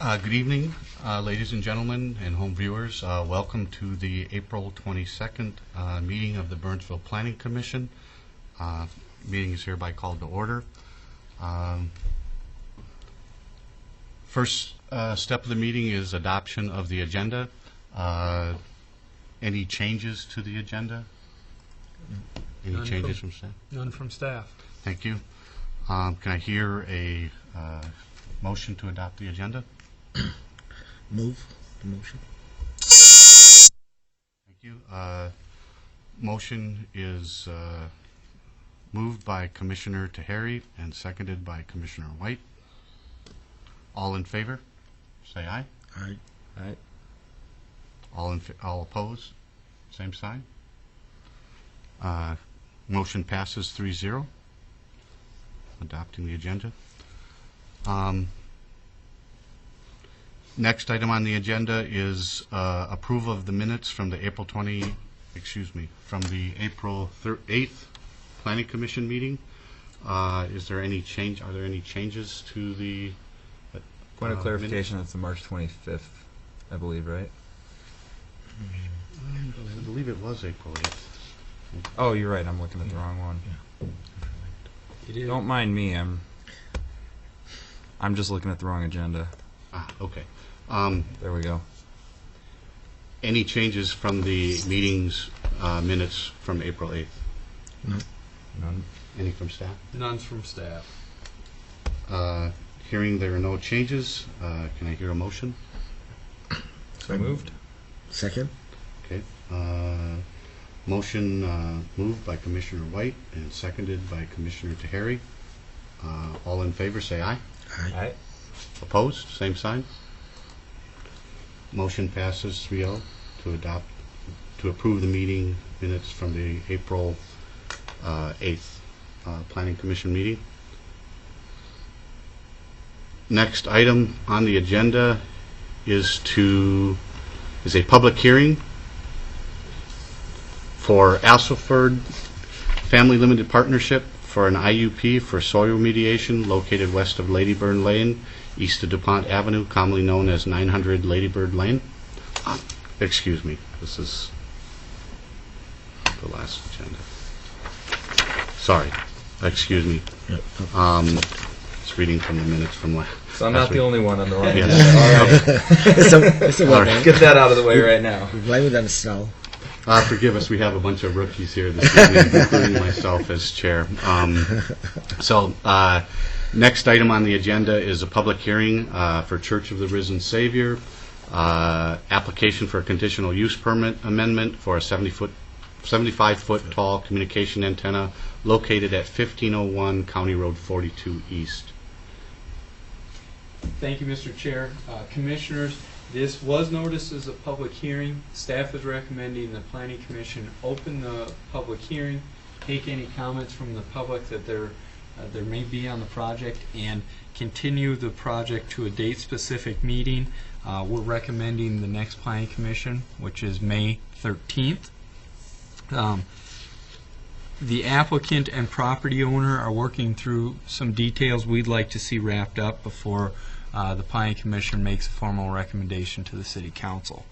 Good evening, ladies and gentlemen and home viewers. Welcome to the April 22nd meeting of the Burnsville Planning Commission. Meeting is hereby called to order. First step of the meeting is adoption of the agenda. Any changes to the agenda? Any changes from staff? None from staff. Thank you. Can I hear a motion to adopt the agenda? Move the motion. Thank you. Motion is moved by Commissioner Tahari and seconded by Commissioner White. All in favor, say aye. Aye. Aye. All opposed, same sign. Motion passes 3-0. Adopting the agenda. Next item on the agenda is approval of the minutes from the April 8th Planning Commission meeting. Is there any change? Are there any changes to the Point of clarification, minutes? that's the March 25th, I believe, right? I believe it was April 8th. Oh, you're right, I'm looking at the wrong one. It is. Don't mind me, I'm just looking at the wrong agenda. Okay. There we go. Any changes from the meeting's minutes from April 8th? None. Any from staff? None from staff. Hearing there are no changes, can I hear a motion? So moved. Second. Okay. Motion moved by Commissioner White and seconded by Commissioner Tahari. All in favor, say aye. Aye. Aye. Opposed, same sign. Motion passes 3-0 to approve the meeting minutes from the April 8th Planning Commission meeting. Next item on the agenda is a public hearing for Alsoford Family Limited Partnership for an IUP for soil remediation located west of Ladybird Lane, east of DuPont Avenue, commonly known as 900 Ladybird Lane. Excuse me, this is the last agenda. Sorry, excuse me. It's reading from the minutes from last. So I'm not the only one on the wrong Yes. agenda. All right. It's a well done. Get that out of the way right now. We blame it on the snow. Forgive us, we have a bunch of rookies here this evening, including myself as chair. Next item on the agenda is a public hearing for Church of the Risen Savior, application for a conditional use permit amendment for a 75-foot tall communication antenna located at 1501 County Road 42 East. Thank you, Mr. Chair. Commissioners, this was noticed as a public hearing. Staff is recommending the Planning Commission open the public hearing, take any comments from the public that there may be on the project, and continue the project to a date-specific meeting. We're recommending the next Planning Commission, which is May 13th. The applicant and property owner are working through some details we'd like to see wrapped up before the Planning Commission makes a formal recommendation to the City Council.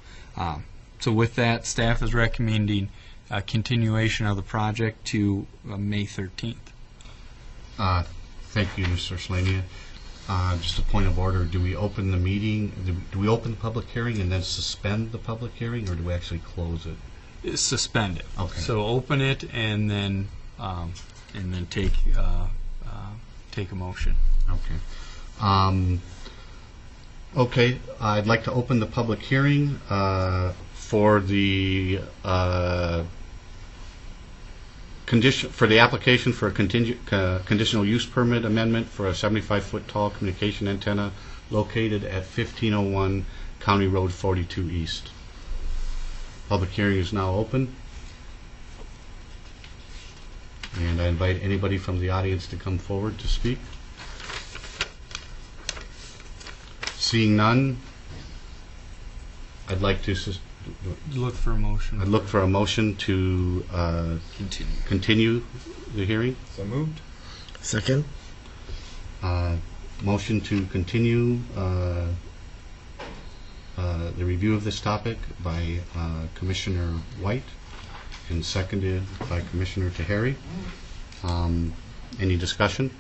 So with that, staff is recommending a continuation of the project to May 13th. Thank you, Mr. Slania. Just a point of order, do we open the meeting, do we open the public hearing and then suspend the public hearing, or do we actually close it? Suspend it. Okay. So open it and then take a motion. Okay. Okay, I'd like to open the public hearing for the application for a conditional use permit amendment for a 75-foot tall communication antenna located at 1501 County Road 42 East. Public hearing is now open. And I invite anybody from the audience to come forward to speak. Seeing none, I'd like to Look for a motion. I'd look for a motion to continue the hearing. So moved. Second. Motion to continue the review of this topic by Commissioner White and seconded by Commissioner Tahari. Any discussion?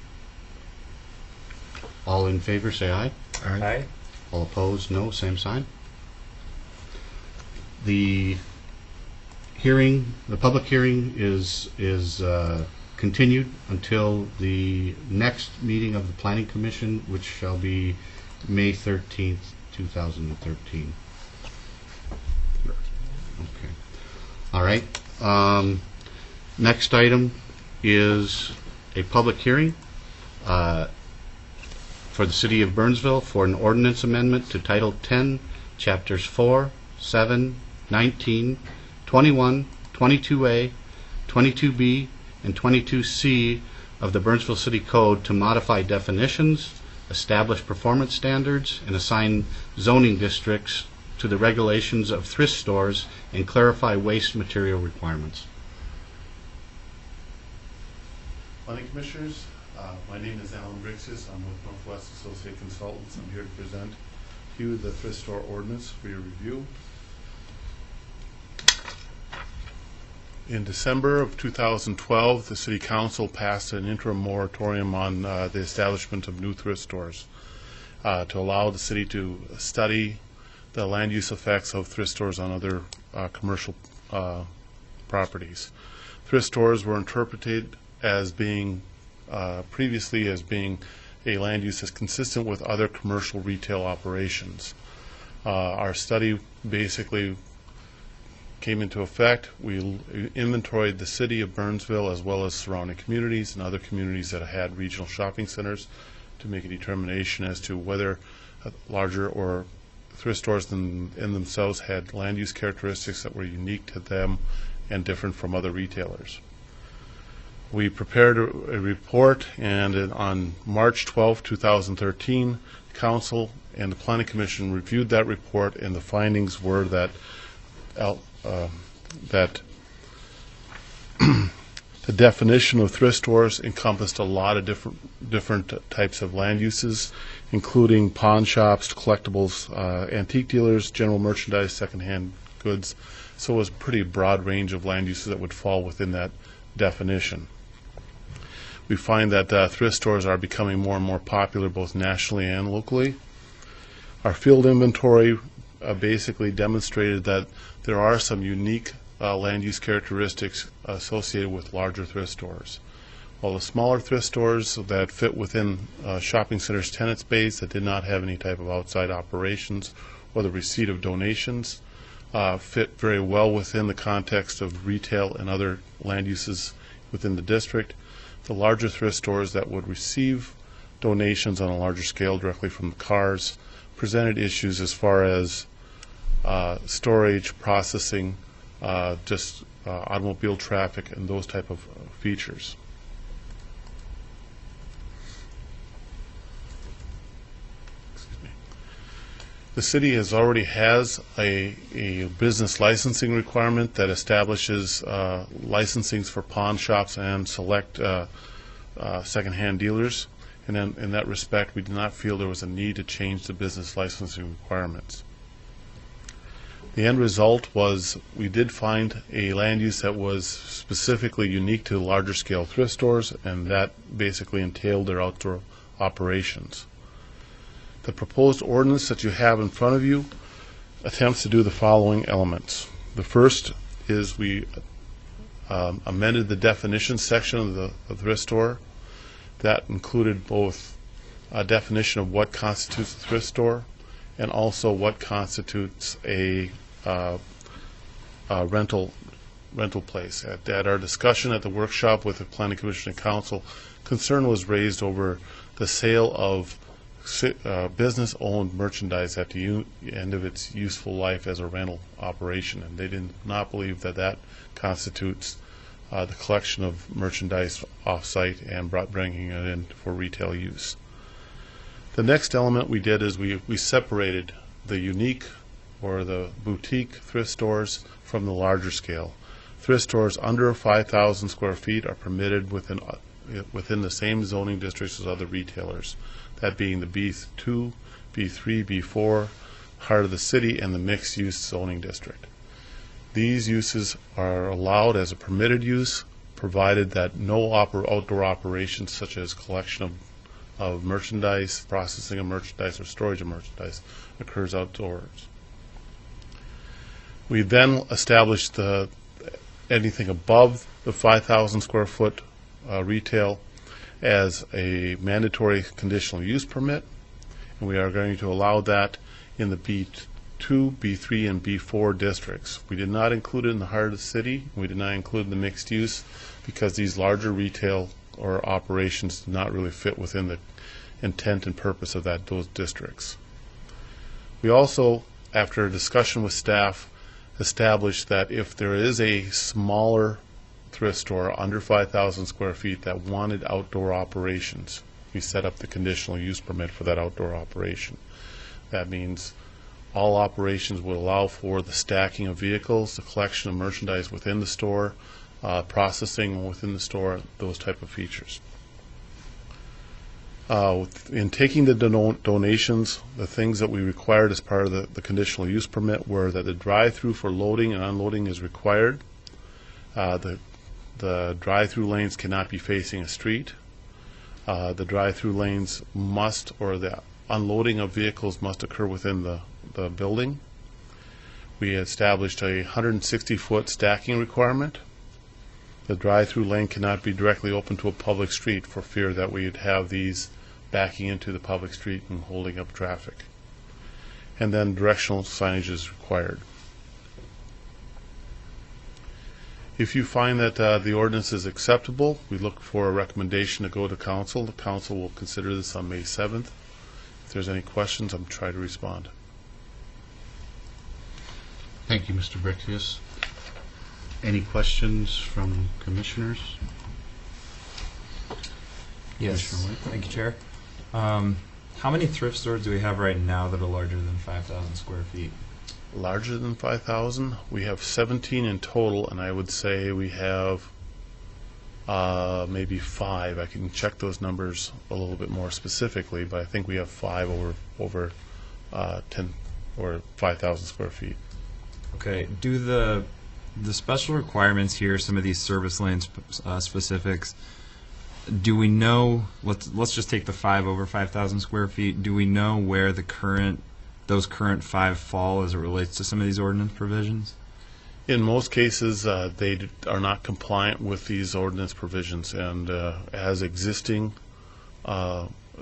All in favor, say aye. Aye. All opposed, no. Same sign. The public hearing is continued until the next meeting of the Planning Commission, which shall be May 13th, 2013. Okay. All right. Next item is a public hearing for the City of Burnsville for an ordinance amendment to Title 10, Chapters 4, 7, 19, 21, 22A, 22B, and 22C of the Burnsville City Code to modify definitions, establish performance standards, and assign zoning districts to the regulations of thrift stores and clarify waste material requirements. Planning Commissioners, my name is Alan Brixis. I'm with Northwest Associate Consultants. I'm here to present to you the thrift store ordinance for your review. In December of 2012, the City Council passed an interim moratorium on the establishment of new thrift stores to allow the city to study the land use effects of thrift stores on other commercial properties. Thrift stores were interpreted as being previously as being a land use that's consistent with other commercial retail operations. Our study basically came into effect. We inventoried the city of Burnsville as well as surrounding communities and other communities that had regional shopping centers to make a determination as to whether larger or thrift stores in themselves had land use characteristics that were unique to them and different from other retailers. We prepared a report, and on March 12, 2013, the Council and the Planning Commission reviewed that report, and the findings were that the definition of thrift stores encompassed a lot of different types of land uses, including pawn shops, collectibles, antique dealers, general merchandise, secondhand goods. So it was a pretty broad range of land uses that would fall within that definition. We find that thrift stores are becoming more and more popular both nationally and locally. Our field inventory basically demonstrated that there are some unique land use characteristics associated with larger thrift stores. While the smaller thrift stores that fit within shopping centers' tenant space that did not have any type of outside operations or the receipt of donations fit very well within the context of retail and other land uses within the district. The larger thrift stores that would receive donations on a larger scale directly from the cars presented issues as far as storage, processing, automobile traffic, and those type of features. The city already has a business licensing requirement that establishes licensings for pawn shops and select secondhand dealers. And then in that respect, we did not feel there was a need to change the business licensing requirements. The end result was we did find a land use that was specifically unique to larger scale thrift stores, and that basically entailed their outdoor operations. The proposed ordinance that you have in front of you attempts to do the following elements. The first is we amended the definition section of the thrift store. That included both a definition of what constitutes a thrift store and also what constitutes a rental place. At our discussion at the workshop with the Planning Commission and Council, concern was raised over the sale of business-owned merchandise at the end of its useful life as a rental operation, and they did not believe that that constitutes the collection of merchandise off-site and bringing it in for retail use. The next element we did is we separated the unique or the boutique thrift stores from the larger scale. Thrift stores under 5,000 square feet are permitted within the same zoning districts as other retailers, that being the B2, B3, B4, heart of the city and the mixed-use zoning district. These uses are allowed as a permitted use, provided that no outdoor operations such as collection of merchandise, processing of merchandise, or storage of merchandise occurs outdoors. We then established anything above the 5,000 square foot retail as a mandatory conditional use permit, and we are going to allow that in the B2, B3, and B4 districts. We did not include it in the heart of the city. We did not include in the mixed use because these larger retail or operations do not really fit within the intent and purpose of those districts. We also, after a discussion with staff, established that if there is a smaller thrift store under 5,000 square feet that wanted outdoor operations, we set up the conditional use permit for that outdoor operation. That means all operations would allow for the stacking of vehicles, the collection of merchandise within the store, processing within the store, those type of features. In taking the donations, the things that we required as part of the conditional use permit were that the drive-through for loading and unloading is required. The drive-through lanes cannot be facing a street. The drive-through lanes must, or the unloading of vehicles must occur within the building. We established a 160-foot stacking requirement. The drive-through lane cannot be directly open to a public street for fear that we'd have these backing into the public street and holding up traffic. And then directional signage is required. If you find that the ordinance is acceptable, we look for a recommendation to go to council. The council will consider this on May 7th. If there's any questions, I'm trying to respond. Thank you, Mr. Brixius. Any questions from commissioners? Yes. Commissioner White? Thank you, Chair. How many thrift stores do we have right now that are larger than 5,000 square feet? Larger than 5,000, we have 17 in total, and I would say we have maybe 5. I can check those numbers a little bit more specifically, but I think we have 5 over 10 or 5,000 square feet. Okay. Do the special requirements here, some of these service lane specifics, do we know, let's just take the 5 over 5,000 square feet, do we know where those current 5 fall as it relates to some of these ordinance provisions? In most cases, they are not compliant with these ordinance provisions, and as existing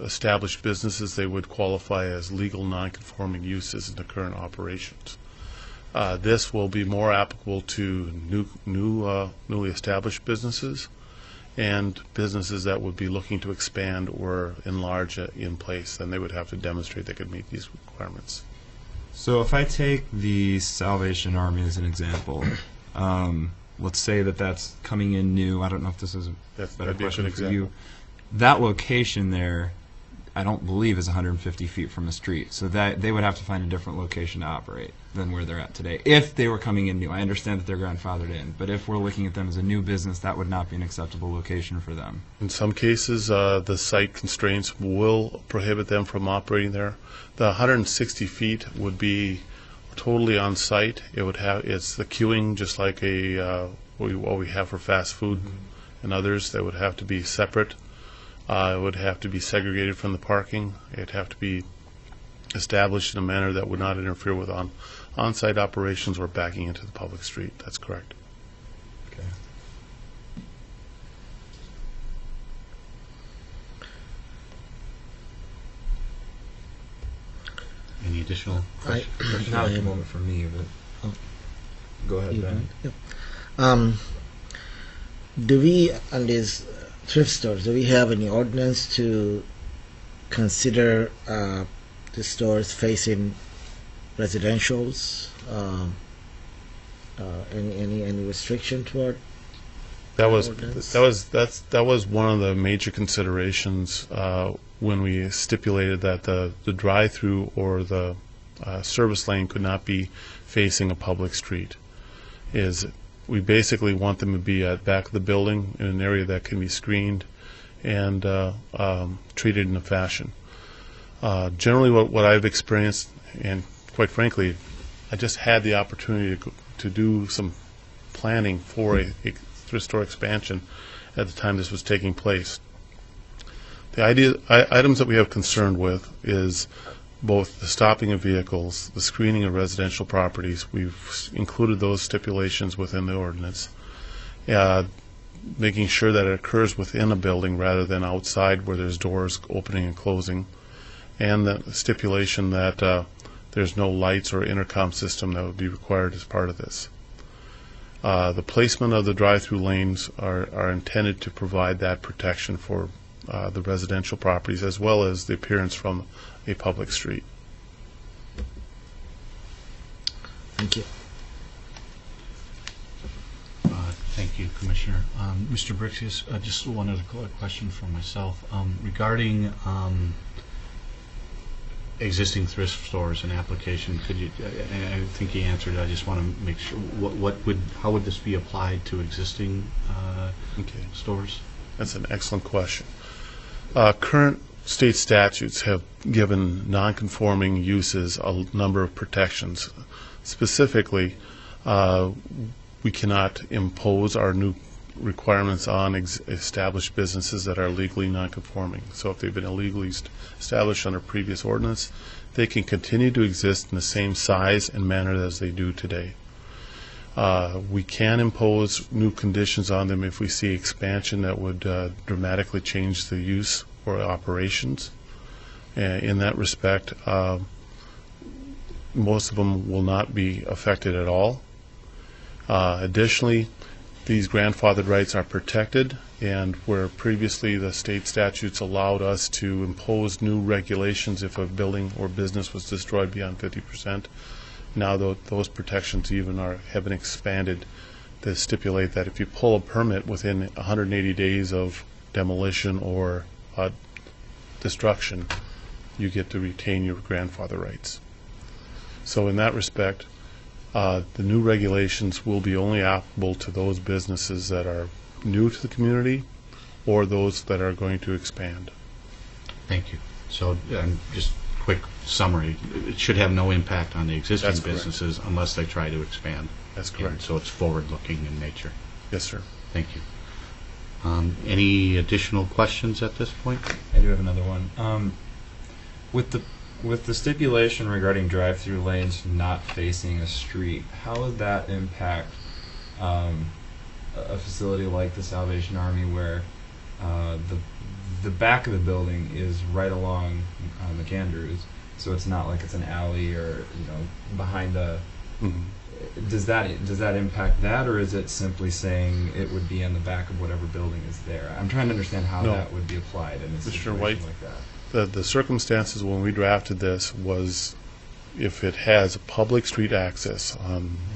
established businesses, they would qualify as legal non-conforming uses in the current operations. This will be more applicable to newly established businesses and businesses that would be looking to expand or enlarge in place. Then they would have to demonstrate they could meet these requirements. So if I take the Salvation Army as an example, let's say that's coming in new. I don't know if this is a better That'd be a question good for example. you. That location there, I don't believe is 150 feet from the street. So that they would have to find a different location to operate than where they're at today. If they were coming in new, I understand that they're grandfathered in, but if we're looking at them as a new business, that would not be an acceptable location for them. In some cases, the site constraints will prohibit them from operating there. The 160 feet would be totally on site. It's the queuing, just like what we have for fast food and others. That would have to be separate. It would have to be segregated from the parking. It'd have to be established in a manner that would not interfere with on-site operations or backing into the public street. That's correct. Okay. Any additional questions? Not at the moment for me, but go ahead, Ben. Do we, on these thrift stores, do we have any ordinance to consider the stores facing residentials? Any restriction toward That was ordinance? that was one of the major considerations when we stipulated that the drive-through or the service lane could not be facing a public street. We basically want them to be at back of the building in an area that can be screened and treated in a fashion. Generally, what I've experienced, and quite frankly, I just had the opportunity to do some planning for a thrift store expansion at the time this was taking place. The items that we have concern with is both the stopping of vehicles, the screening of residential properties. We've included those stipulations within the ordinance. Making sure that it occurs within a building rather than outside where there's doors opening and closing. And the stipulation that there's no lights or intercom system that would be required as part of this. The placement of the drive-through lanes are intended to provide that protection for the residential properties as well as the appearance from a public street. Thank you. Thank you, Commissioner. Mr. Brixius, just one other question for myself. Regarding existing thrift stores and application, could you, I think he answered it, I just want to make sure, how would this be applied to existing stores? That's an excellent question. Current state statutes have given non-conforming uses a number of protections. Specifically, we cannot impose our new requirements on established businesses that are legally non-conforming. So if they've been illegally established under previous ordinance, they can continue to exist in the same size and manner as they do today. We can impose new conditions on them if we see expansion that would dramatically change the use or operations. In that respect, most of them will not be affected at all. Additionally, these grandfathered rights are protected, and where previously the state statutes allowed us to impose new regulations if a building or business was destroyed beyond 50%, now those protections even have been expanded to stipulate that if you pull a permit within 180 days of demolition or destruction, you get to retain your grandfather rights. So in that respect, the new regulations will be only applicable to those businesses that are new to the community or those that are going to expand. Thank you. So just quick summary, it should have no impact on the existing That's correct. businesses unless they try to expand. That's And correct. so it's forward-looking in nature. Yes, sir. Thank you. Any additional questions at this point? I do have another one. With the stipulation regarding drive-through lanes not facing a street, how would that impact a facility like the Salvation Army, where the back of the building is right along McAndrews, so it's not like it's an alley or behind a. Mm-hmm. Does that impact that, or is it simply saying it would be in the back of whatever building is there? I'm trying to understand how No. that would be applied in a Mr. situation White, like that. The circumstances when we drafted this was if it has a public street access,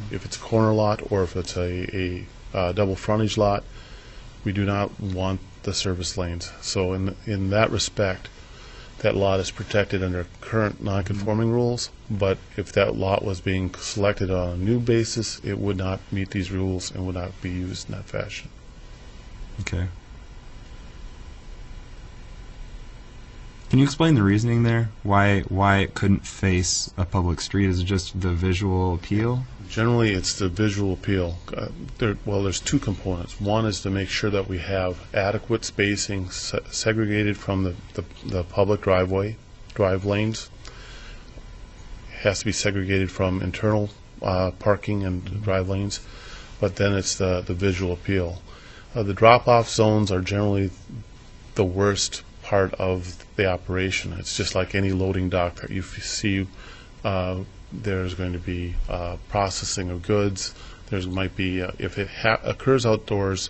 if it's a corner lot or if it's a double frontage lot, we do not want the service lanes. So in that respect, that lot is protected under current non-conforming rules, but if that lot was being selected on a new basis, it would not meet these rules and would not be used in that fashion. Okay. Can you explain the reasoning there? Why it couldn't face a public street? Is it just the visual appeal? Generally, it's the visual appeal. There's two components. One is to make sure that we have adequate spacing segregated from the public drive lanes. It has to be segregated from internal parking and drive lanes, but then it's the visual appeal. The drop-off zones are generally the worst part of the operation. It's just like any loading dock that you see. There's going to be processing of goods. There might be, if it occurs outdoors,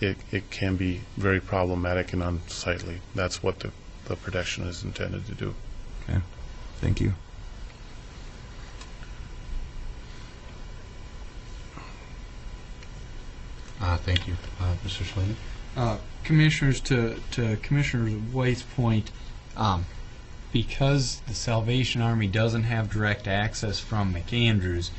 it can be very problematic and unsightly. That's what the protection is intended to do. Okay. Thank you. Thank you. Mr. Slaney? Commissioners, to Commissioner White's point, because the Salvation Army doesn't have direct access from McAndrews,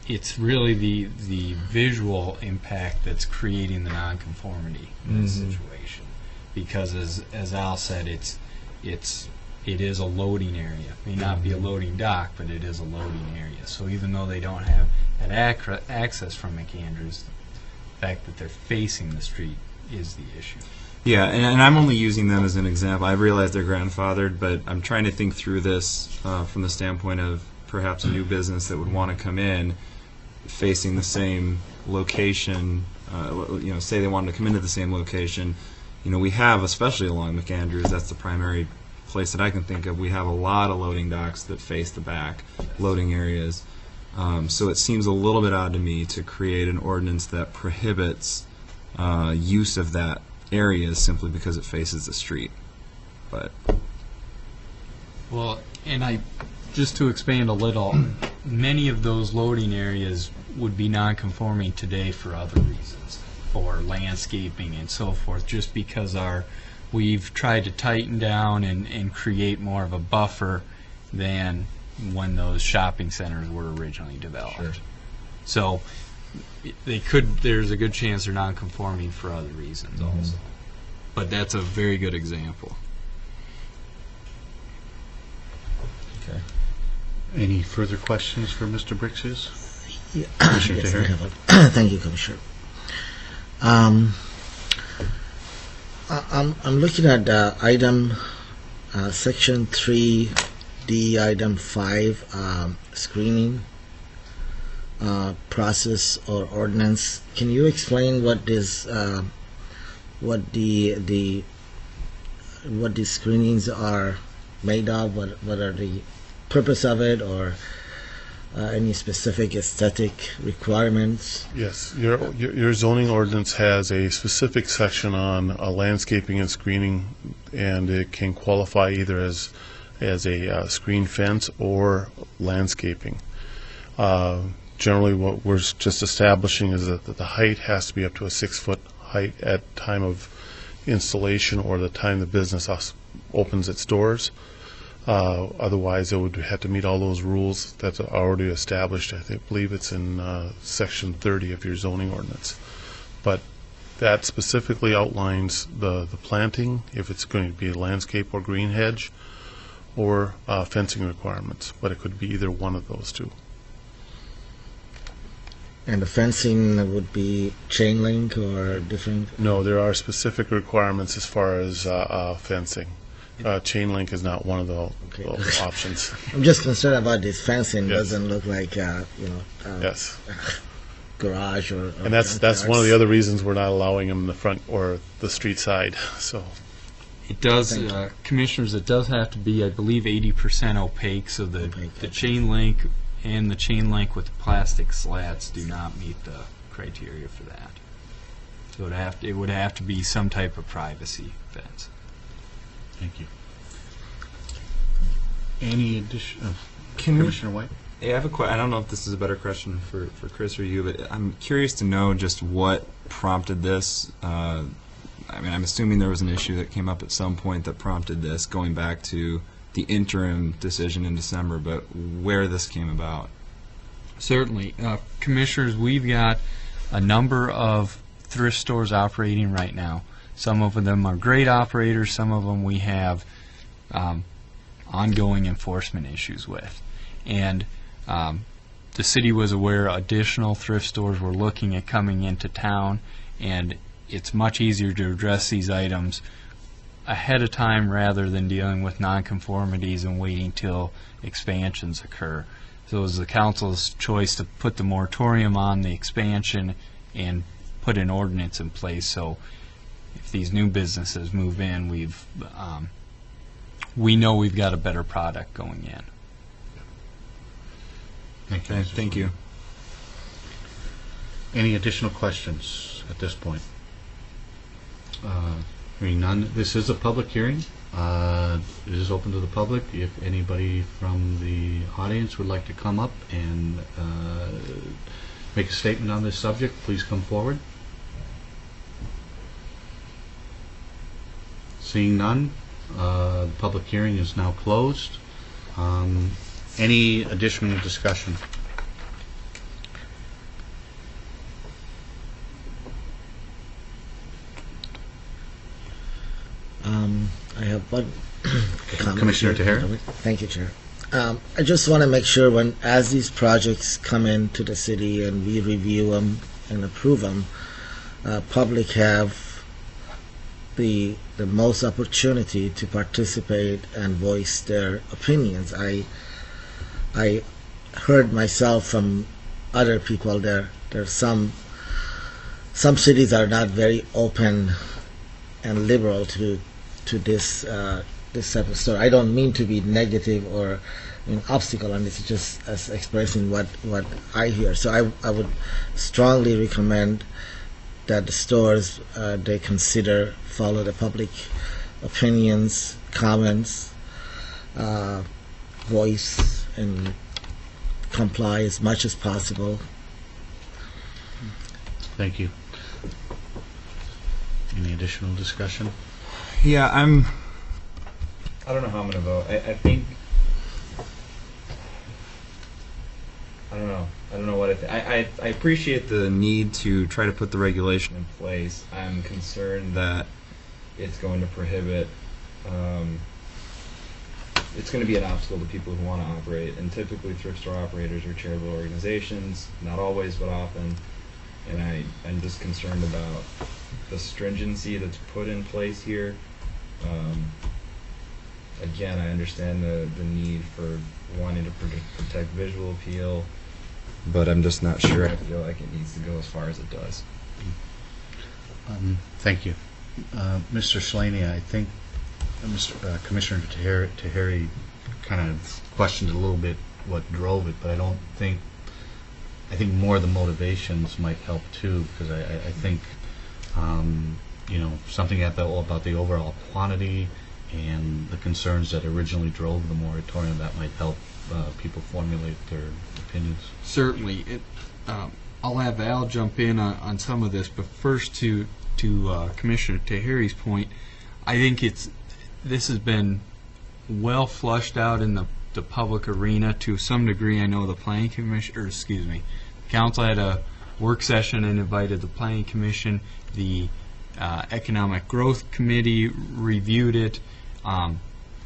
it's really the visual impact that's creating the nonconformity in this situation. Because as Al said, it's it is a loading area. May not be a loading dock, but it is a loading area. So even though they don't have that access from McAndrews, the fact that they're facing the street is the issue. Yeah, and I'm only using them as an example. I realize they're grandfathered, but I'm trying to think through this from the standpoint of perhaps a new business that would want to come in facing the same location. Say they wanted to come into the same location. We have, especially along McAndrews, that's the primary place that I can think of. We have a lot of loading docks that face the back, loading areas. So it seems a little bit odd to me to create an ordinance that prohibits use of that area simply because it faces the street. But Well, and just to expand a little, many of those loading areas would be non-conforming today for other reasons, for landscaping and so forth, just because we've tried to tighten down and create more of a buffer than when those shopping centers were originally developed. Sure. So there's a good chance they're non-conforming for other reasons also. But that's a very good example. okay. Any further questions for Mr. Brixius? Yeah. Commissioner Yes, Tahir? I have thank you, Commissioner. I'm looking at item section 3D, item 5, screening process or ordinance. Can you explain what is what the screenings are made of? What are the purpose of it, or any specific aesthetic requirements? Yes, your zoning ordinance has a specific section on landscaping and screening, and it can qualify either as a screen fence or landscaping. Generally, what we're just establishing is that the height has to be up to a 6-foot height at time of installation or the time the business opens its doors. Otherwise, it would have to meet all those rules that are already established. I believe it's in section 30 of your zoning ordinance. But that specifically outlines the planting, if it's going to be a landscape or green hedge, or fencing requirements. But it could be either one of those two. And the fencing would be chain link or different? No, there are specific requirements as far as fencing. Chain link is not one of the options. I'm just concerned about this fencing. Yes. Doesn't look like Yes. garage or And that's one of the other reasons we're not allowing them in the front or the street side. So It does, Thank you. Commissioners, it does have to be, I believe, 80% opaque, so the Opaque. chain link and the chain link with the plastic slats do not meet the criteria for that. So it would have to be some type of privacy fence. Thank you. Any addition? Can we? Commissioner White? I have I don't know if this is a better question for Chris or you, but I'm curious to know just what prompted this. I'm assuming there was an issue that came up at some point that prompted this, going back to the interim decision in December, but where this came about. Certainly. Commissioners, we've got a number of thrift stores operating right now. Some of them are great operators, some of them we have ongoing enforcement issues with. And the city was aware additional thrift stores were looking at coming into town, and it's much easier to address these items ahead of time rather than dealing with nonconformities and waiting till expansions occur. So it was the council's choice to put the moratorium on the expansion and put an ordinance in place, so if these new businesses move in, we know we've got a better product going in. Thank you. Okay, Mr. thank you. Any additional questions at this point? Hearing none, this is a public hearing. It is open to the public. If anybody from the audience would like to come up and make a statement on this subject, please come forward. Seeing none, the public hearing is now closed. Any additional discussion? I have one Commissioner Tahiri? Thank you, Chair. I just want to make sure as these projects come into the city and we review them and approve them, public have the most opportunity to participate and voice their opinions. I heard myself from other people there's some cities are not very open and liberal to this type of story. I don't mean to be negative or an obstacle on this, it's just as expressing what I hear. So I would strongly recommend that the stores they consider follow the public opinions, comments, voice, and comply as much as possible. Thank you. Any additional discussion? Yeah, I don't know how I'm going to vote. I think. I don't know. I don't know what I appreciate the need to try to put the regulation in place. I'm concerned that it's going to prohibit. It's going to be an obstacle to people who want to operate, and typically thrift store operators are charitable organizations. Not always, but often. And I'm just concerned about the stringency that's put in place here. Again, I understand the need for wanting to protect visual appeal, but I'm just not sure I feel like it needs to go as far as it does. Thank you. Mr. Slaney, I think Commissioner Tahiri kind of questioned a little bit what drove it, but I think more of the motivations might help too, because I think something about the overall quantity and the concerns that originally drove the moratorium, that might help people formulate their opinions. Certainly. I'll have Al jump in on some of this, but first to Commissioner Tahiri's point, I think this has been well flushed out in the public arena to some degree. I know the Planning Commission, Council had a work session and invited the Planning Commission. The Economic Growth Committee reviewed it.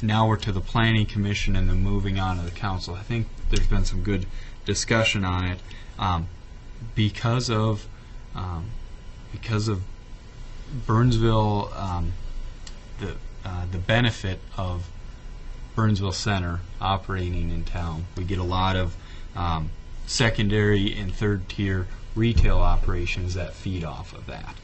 Now we're to the Planning Commission and then moving on to the Council. I think there's been some good discussion on it because of Burnsville, the benefit of Burnsville Center operating in town. We get a lot of secondary and third tier retail operations that feed off of that.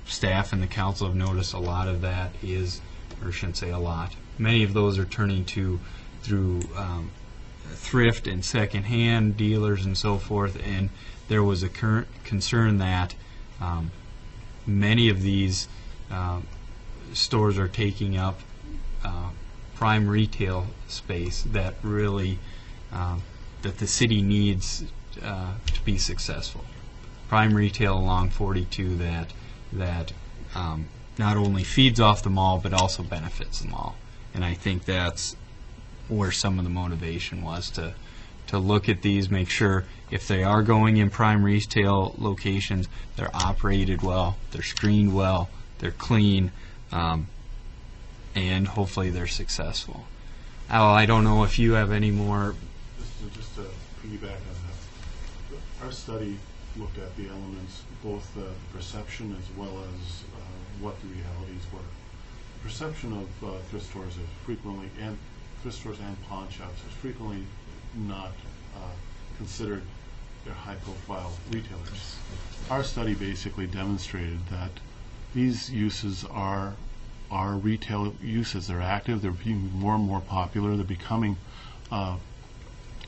Staff and the council have noticed a lot of that is, or I shouldn't say a lot, many of those are turning through thrift and secondhand dealers and so forth, and there was a current concern that many of these stores are taking up prime retail space that really that the city needs to be successful. Prime retail along 42 that not only feeds off the mall but also benefits the mall, and I think that's where some of the motivation was to look at these, make sure if they are going in prime retail locations, they're operated well, they're screened well, they're clean, and hopefully they're successful. Al, I don't know if you have any more. Just to piggyback on that, our study looked at the elements, both the perception as well as what the realities were. The perception of thrift stores is frequently, and thrift stores and pawn shops, is frequently not considered they're high-profile retailers. Our study basically demonstrated that these uses are retail uses. They're active. They're being more and more popular. They're becoming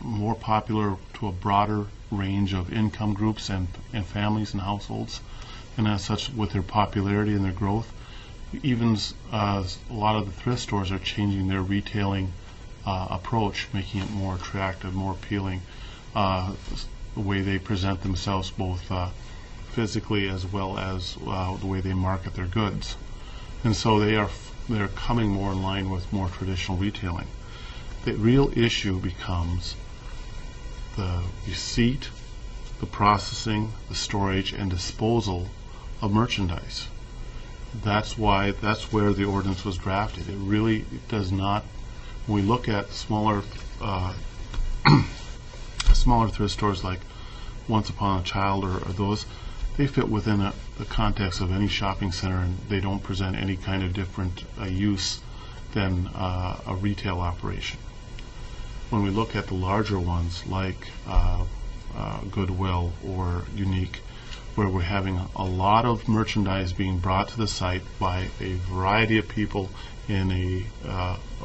more popular to a broader range of income groups and families and households. And as such, with their popularity and their growth, even a lot of the thrift stores are changing their retailing approach, making it more attractive, more appealing, the way they present themselves, both physically as well as the way they market their goods. And so they're coming more in line with more traditional retailing. The real issue becomes the receipt, the processing, the storage, and disposal of merchandise. That's where the ordinance was drafted. It really does not, when we look at smaller smaller thrift stores like Once Upon a Child or those, they fit within the context of any shopping center, and they don't present any kind of different use than a retail operation. When we look at the larger ones like Goodwill or Unique, where we're having a lot of merchandise being brought to the site by a variety of people in a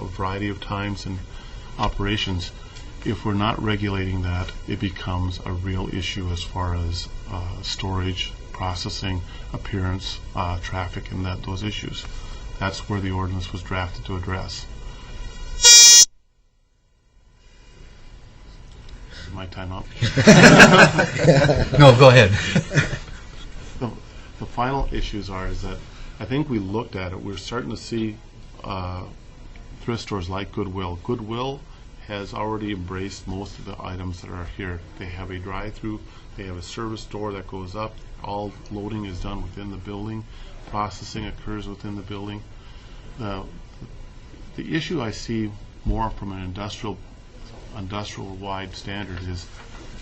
variety of times and operations, if we're not regulating that, it becomes a real issue as far as storage, processing, appearance, traffic, and those issues. That's where the ordinance was drafted to address. Is my time up? No, go ahead. The final issues is that I think we looked at it. We're starting to see thrift stores like Goodwill. Goodwill has already embraced most of the items that are here. They have a drive-through. They have a service door that goes up. All loading is done within the building. Processing occurs within the building. The issue I see more from an industrial-wide standard is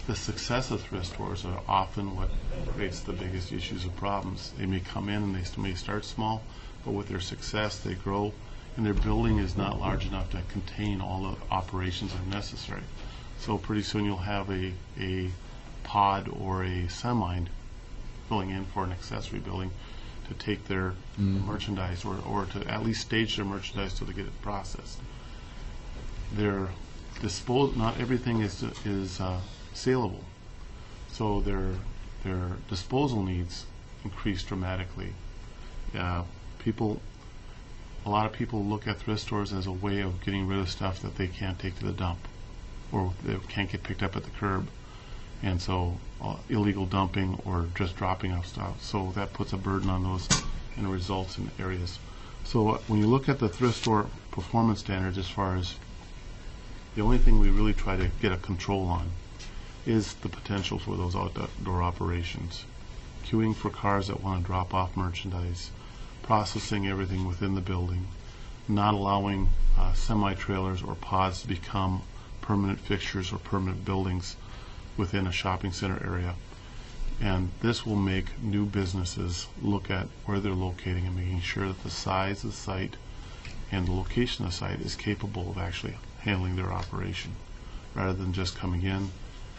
the success of thrift stores are often what creates the biggest issues and problems. They may come in and they may start small, but with their success they grow, and their building is not large enough to contain all the operations that are necessary. So pretty soon you'll have a pod or a semi filling in for an accessory building to take their merchandise or to at least stage their merchandise till they get it processed. Not everything is saleable, so their disposal needs increase dramatically. A lot of people look at thrift stores as a way of getting rid of stuff that they can't take to the dump or that can't get picked up at the curb, and so illegal dumping or just dropping off stuff. So that puts a burden on those and results in areas. So when you look at the thrift store performance standards, as far as the only thing we really try to get a control on is the potential for those outdoor operations. Queuing for cars that want to drop off merchandise, processing everything within the building, not allowing semi-trailers or pods to become permanent fixtures or permanent buildings within a shopping center area. And this will make new businesses look at where they're locating and making sure that the size of the site and the location of the site is capable of actually handling their operation, rather than just coming in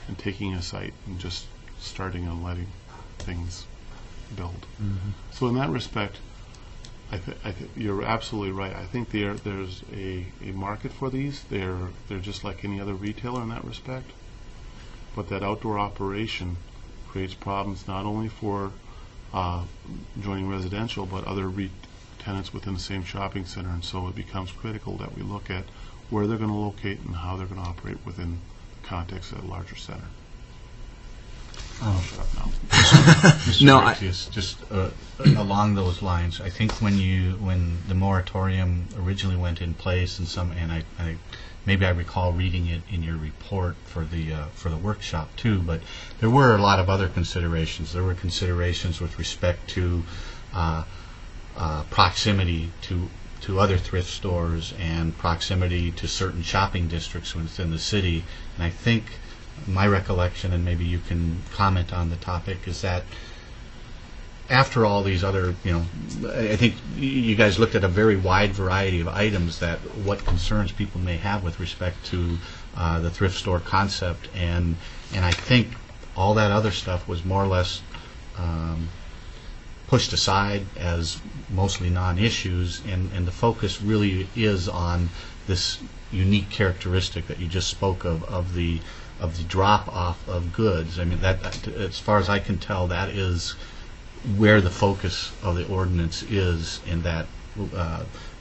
and taking a site and just starting and letting things build. So in that respect, you're absolutely right. I think there's a market for these. They're just like any other retailer in that respect. But that outdoor operation creates problems not only for joining residential, but other tenants within the same shopping center. And so it becomes critical that we look at where they're going to locate and how they're going to operate within the context of a larger center. Shut up now. Mr. No, Gratius, just along those lines, I think when the moratorium originally went in place, and maybe I recall reading it in your report for the workshop too, but there were a lot of other considerations. There were considerations with respect to proximity to other thrift stores and proximity to certain shopping districts within the city. And I think my recollection, and maybe you can comment on the topic, is that after all these other, I think you guys looked at a very wide variety of items that what concerns people may have with respect to the thrift store concept, and I think all that other stuff was more or less pushed aside as mostly non-issues, and the focus really is on this unique characteristic that you just spoke of the drop-off of goods. I mean, that, as far as I can tell, that is where the focus of the ordinance is in that,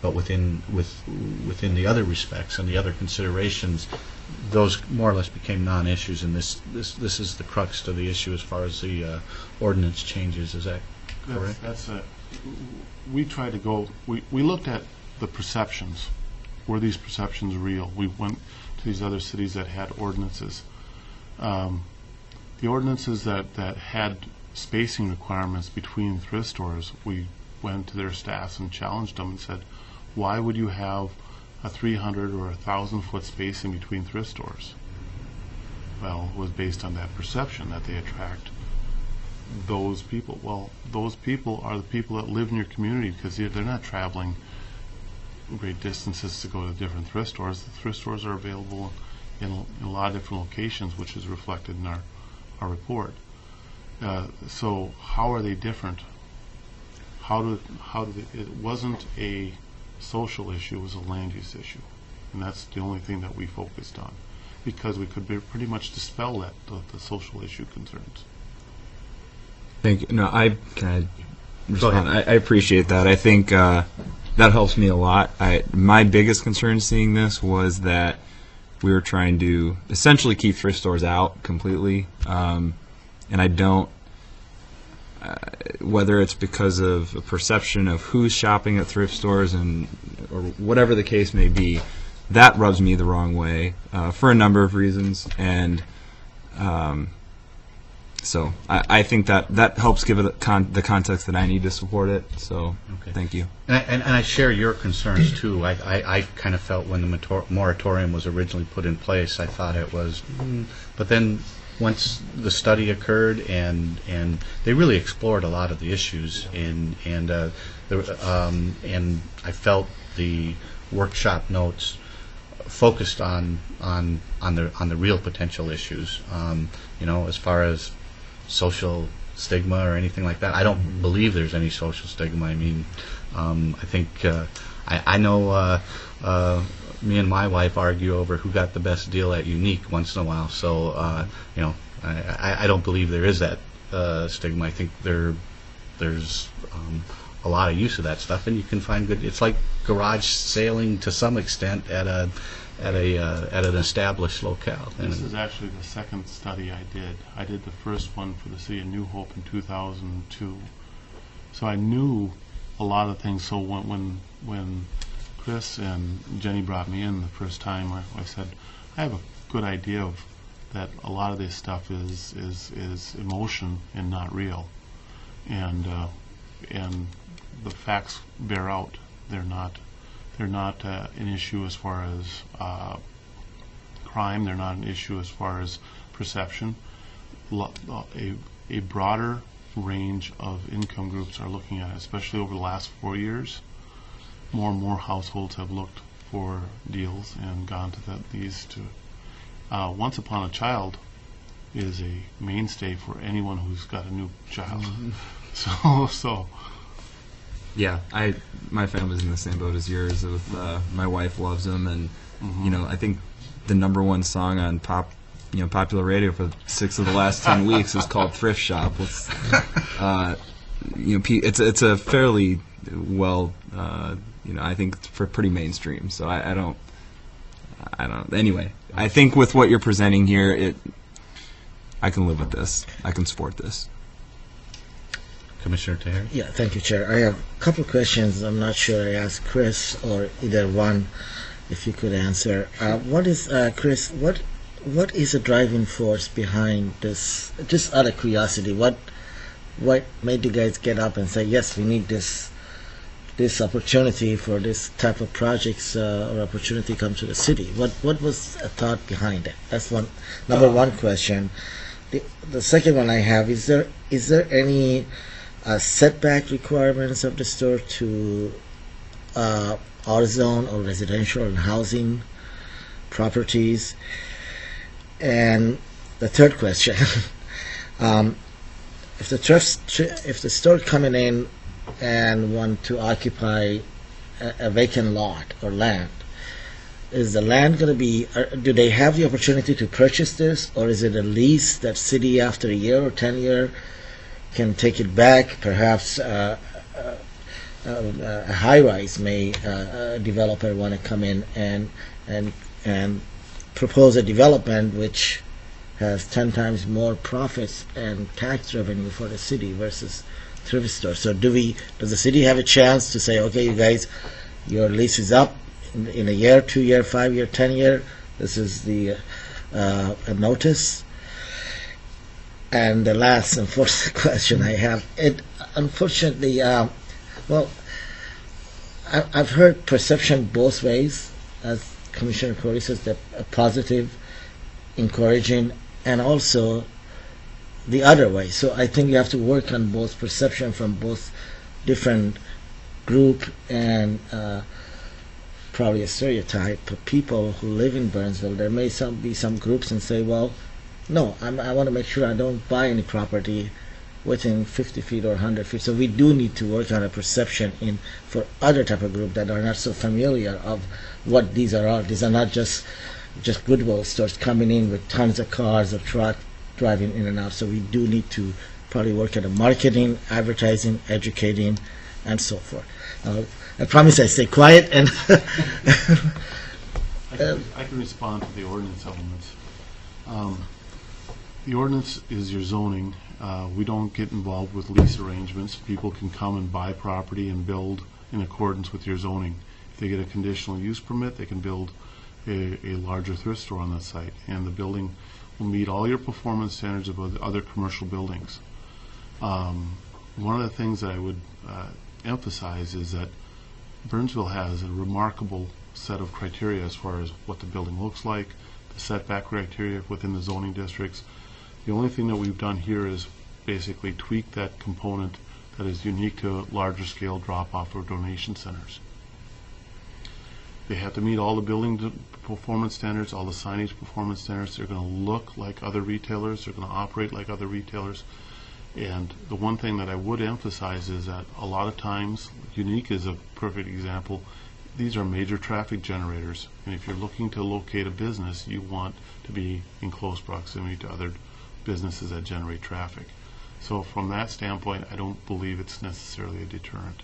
but within the other respects and the other considerations, those more or less became non-issues, and this is the crux to the issue as far as the ordinance changes. Is that correct? We tried to go, we looked at the perceptions. Were these perceptions real? We went to these other cities that had ordinances. The ordinances that had spacing requirements between thrift stores, we went to their staffs and challenged them and said, why would you have a 300 or 1,000-foot space in between thrift stores? Well, it was based on that perception that they attract those people. Well, those people are the people that live in your community, because they're not traveling great distances to go to different thrift stores. The thrift stores are available in a lot of different locations, which is reflected in our report. So how are they different? It wasn't a social issue, it was a land use issue. And that's the only thing that we focused on, because we could pretty much dispel that, the social issue concerns. Thank you. No, can I respond? ahead. I appreciate that. I think that helps me a lot. My biggest concern seeing this was that we were trying to essentially keep thrift stores out completely, and I don't. Whether it's because of a perception of who's shopping at thrift stores or whatever the case may be, that rubs me the wrong way for a number of reasons, and so I think that helps give it the context that I need to support it. So Okay. thank you. And I share your concerns too. I kind of felt when the moratorium was originally put in place, I thought it was, but then once the study occurred and they really explored a lot of the issues and I felt the workshop notes focused on the real potential issues. As far as social stigma or anything like that, I don't believe there's any social stigma. I mean, I think I know me and my wife argue over who got the best deal at Unique once in a while. So I don't believe there is that stigma. I think there's a lot of use of that stuff, and you can find good. It's like garage sailing to some extent at an established locale. This is actually the second study I did. I did the first one for the city of New Hope in 2002. So I knew a lot of things. So when Chris and Jenny brought me in the first time, I said, I have a good idea of that a lot of this stuff is emotion and not real. And the facts bear out. They're not an issue as far as crime. They're not an issue as far as perception. A broader range of income groups are looking at it, especially over the last 4 years. More and more households have looked for deals and gone to these two. Once Upon a Child is a mainstay for anyone who's got a new child. So Yeah, my family's in the same boat as yours. With my wife loves them, and I think the #1 song on popular radio for 6 of the last 10 weeks is called "Thrift Shop." It's a fairly well, I think it's pretty mainstream. So I don't. Anyway, I think with what you're presenting here, I can live with this. I can support this. Commissioner Tahiri? Yeah, thank you, Chair. I have a couple of questions. I'm not sure I asked Chris or either one, if you could answer. Chris, what is the driving force behind this? Just out of curiosity, what made you guys get up and say, yes, we need this opportunity for this type of projects or opportunity come to the city? What was a thought behind it? That's number one question. The second one I have, is there any setback requirements of the store to R-zone or residential and housing properties? And the third question, if the store coming in and want to occupy a vacant lot or land, is the land going to be, do they have the opportunity to purchase this, or is it a lease that city after a year or 10 year can take it back? Perhaps a high-rise a developer want to come in and propose a development which has 10 times more profits and tax revenue for the city versus thrift store. So does the city have a chance to say, okay, you guys, your lease is up in a year, 2 year, 5 year, 10 year, this is the a notice? And the last and fourth question I have, unfortunately, Well, I've heard perception both ways, as Commissioner Corey says, that a positive, encouraging, and also the other way. So I think you have to work on both perception from both different group and probably a stereotype of people who live in Burnsville. There may be some groups and say, well, no, I want to make sure I don't buy any property within 50 feet or 100 feet. So we do need to work on a perception for other type of group that are not so familiar of what these are all. These are not just Goodwill stores coming in with tons of cars or truck driving in and out. So we do need to probably work at the marketing, advertising, educating, and so forth. I promise I stay quiet and I can respond to the ordinance elements. The ordinance is your zoning. We don't get involved with lease arrangements. People can come and buy property and build in accordance with your zoning. If they get a conditional use permit, they can build a larger thrift store on the site, and the building will meet all your performance standards of other commercial buildings. One of the things that I would emphasize is that Burnsville has a remarkable set of criteria as far as what the building looks like, the setback criteria within the zoning districts. The only thing that we've done here is basically tweak that component that is unique to larger scale drop-off or donation centers. They have to meet all the building performance standards, all the signage performance standards. They're going to look like other retailers. They're going to operate like other retailers. And the one thing that I would emphasize is that a lot of times, Unique is a perfect example, these are major traffic generators. And if you're looking to locate a business, you want to be in close proximity to other businesses that generate traffic. So from that standpoint, I don't believe it's necessarily a deterrent.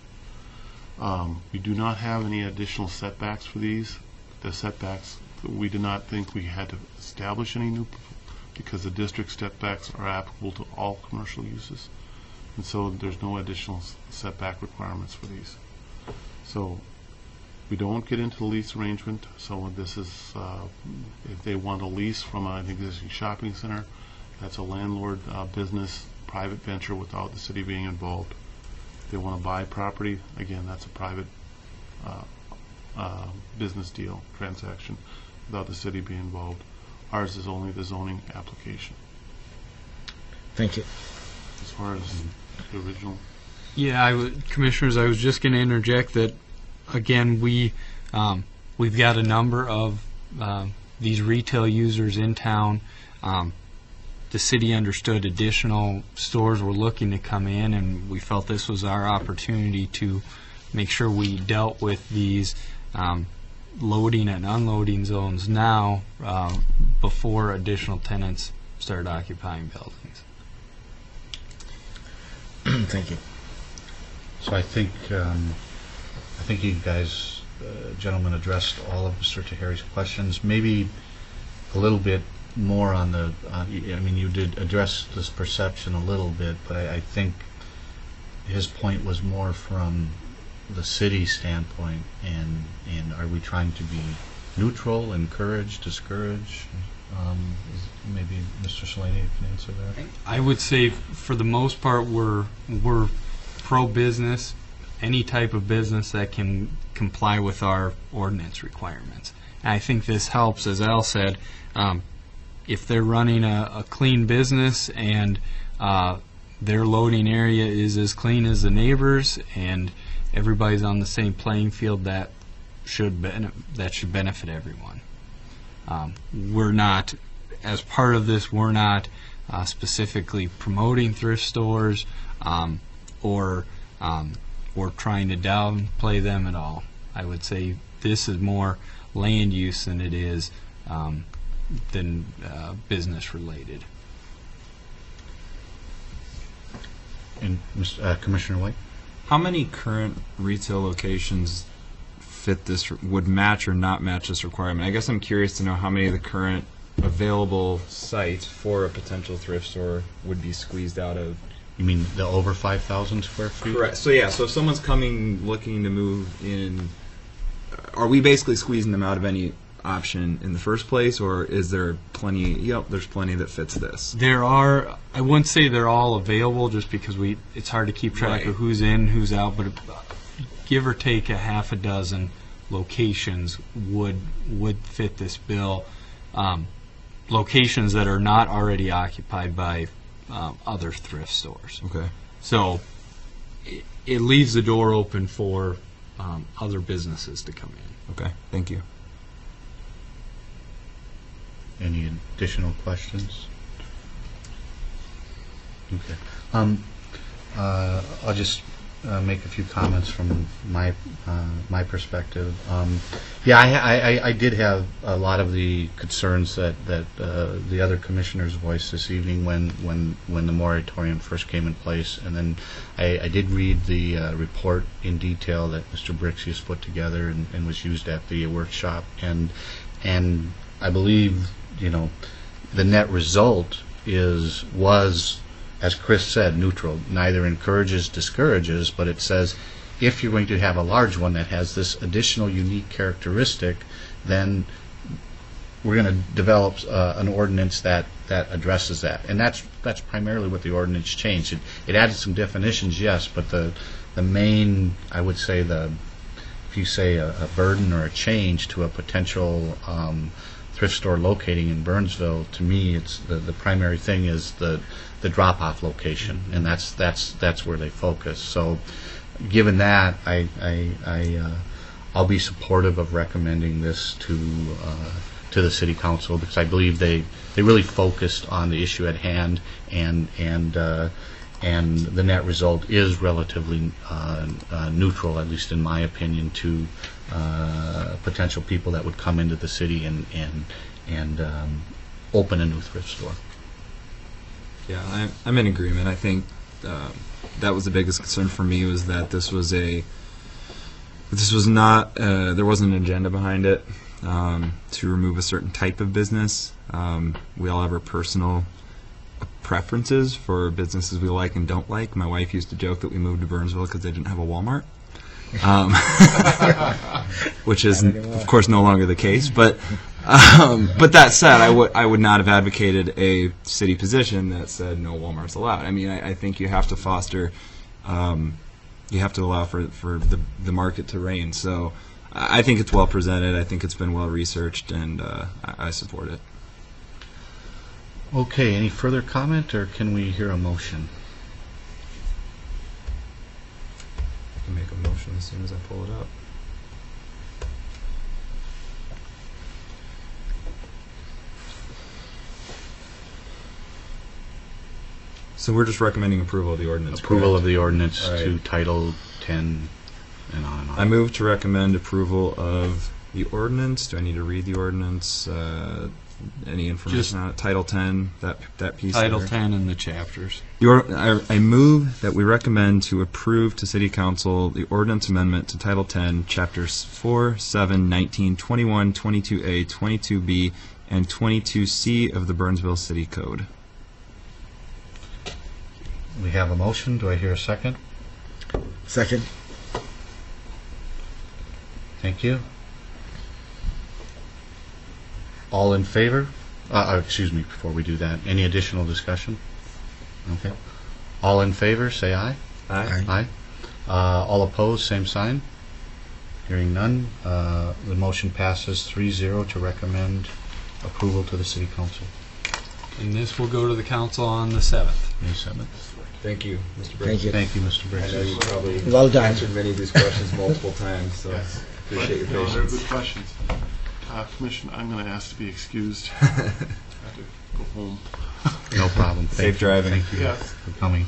We do not have any additional setbacks for these. The setbacks, we did not think we had to establish any new, because the district setbacks are applicable to all commercial uses. And so there's no additional setback requirements for these. So we don't get into the lease arrangement. So this is, if they want a lease from an existing shopping center, that's a landlord business, private venture without the city being involved. If they want to buy property, again, that's a private business deal, transaction, without the city being involved. Ours is only the zoning application. thank you. As far as the original, Yeah, Commissioners, I was just going to interject that, again, we've got a number of these retail users in town. The city understood additional stores were looking to come in, and we felt this was our opportunity to make sure we dealt with these loading and unloading zones now before additional tenants started occupying buildings. Thank you. So I think you guys, gentlemen, addressed all of Mr. Tahiri's questions. Maybe a little bit more on the, I mean, you did address this perception a little bit, but I think his point was more from the city standpoint, and are we trying to be neutral, encourage, discourage? Maybe Mr. Slaney can answer that. I would say, for the most part, we're pro-business, any type of business that can comply with our ordinance requirements. And I think this helps, as Al said, if they're running a clean business and their loading area is as clean as the neighbors and everybody's on the same playing field, that should benefit everyone. We're not, as part of this, we're not specifically promoting thrift stores or trying to downplay them at all. I would say this is more land use than it is business related. And Commissioner White? How many current retail locations fit this, would match or not match this requirement? I guess I'm curious to know how many of the current available sites for a potential thrift store would be squeezed out of. You mean the over 5,000 square feet? Correct. So yeah, so if someone's coming looking to move in, are we basically squeezing them out of any option in the first place, or is there plenty? Yep, there's plenty that fits this. There are, I wouldn't say they're all available just because it's hard to keep track Right. of who's in, who's out, but give or take a half a dozen locations would fit this bill. Locations that are not already occupied by other thrift stores. Okay. So it leaves the door open for other businesses to come in. Okay. Thank you. Any additional questions? Okay. I'll just make a few comments from my perspective. Yeah, I did have a lot of the concerns that the other commissioners voiced this evening when the moratorium first came in place, and then I did read the report in detail that Mr. Brixius put together and was used at the workshop, and I believe the net result was, as Chris said, neutral. Neither encourages, discourages, but it says if you're going to have a large one that has this additional unique characteristic, then we're going to develop an ordinance that addresses that. And that's primarily what the ordinance changed. It added some definitions, yes, but the main, I would say, if you say a burden or a change to a potential thrift store locating in Burnsville, to me, it's the primary thing is the drop-off location, and that's where they focus. So, given that, I'll be supportive of recommending this to the City Council, because I believe they really focused on the issue at hand, and the net result is relatively neutral, at least in my opinion, to potential people that would come into the city and open a new thrift store. Yeah, I'm in agreement. I think that was the biggest concern for me, was that this was not there wasn't an agenda behind it to remove a certain type of business. We all have our personal preferences for businesses we like and don't like. My wife used to joke that we moved to Burnsville because they didn't have a Walmart. Which is, of course, no longer the case. But that said, I would not have advocated a city position that said no Walmart's allowed. I mean, I think you have to foster, you have to allow for the market to reign. So I think it's well presented. I think it's been well researched, and I support it. Okay, any further comment, or can we hear a motion? I can make a motion as soon as I pull it up. So we're just recommending approval of the ordinance. Approval correct? of the ordinance All right. to Title 10 and on and on. I move to recommend approval of the ordinance. Do I need to read the ordinance? Any information Just on it? Title 10, that piece Title there. 10 and the chapters. I move that we recommend to approve to City Council the ordinance amendment to Title 10, Chapters 4, 7, 19, 21, 22A, 22B, and 22C of the Burnsville City Code. We have a motion. Do I hear a second? Second. Thank you. All in favor? Excuse me, before we do that, any additional discussion? Okay. All in favor, say aye. Aye. All opposed, same sign. Hearing none, the motion passes 3-0 to recommend approval to the City Council. And this will go to the council on the 7th. May 7th. Thank you, Mr. Thank you. Thank you, Mr. I know you Briggs. probably Well done. answered many of these questions multiple times, so Yes. appreciate your No, they're patience. good questions. Commissioner, I'm going to ask to be excused. I have to go home. No problem. Thank Safe you. driving. Thank you Yes. for coming.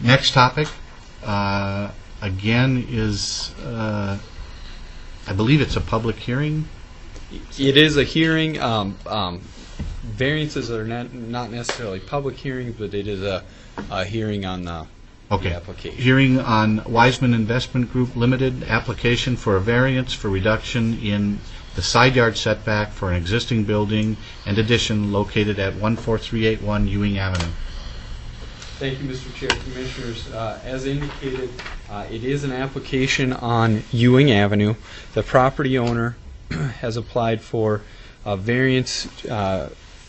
Next topic, again, is, I believe it's a public hearing. It is a hearing. Variances are not necessarily public hearings, but it is a hearing on the Okay. application. Hearing on Wiseman Investment Group Limited application for a variance for reduction in the side yard setback for an existing building and addition located at 14381 Ewing Avenue. Thank you, Mr. Chair. Commissioners, as indicated, it is an application on Ewing Avenue. The property owner has applied for a variance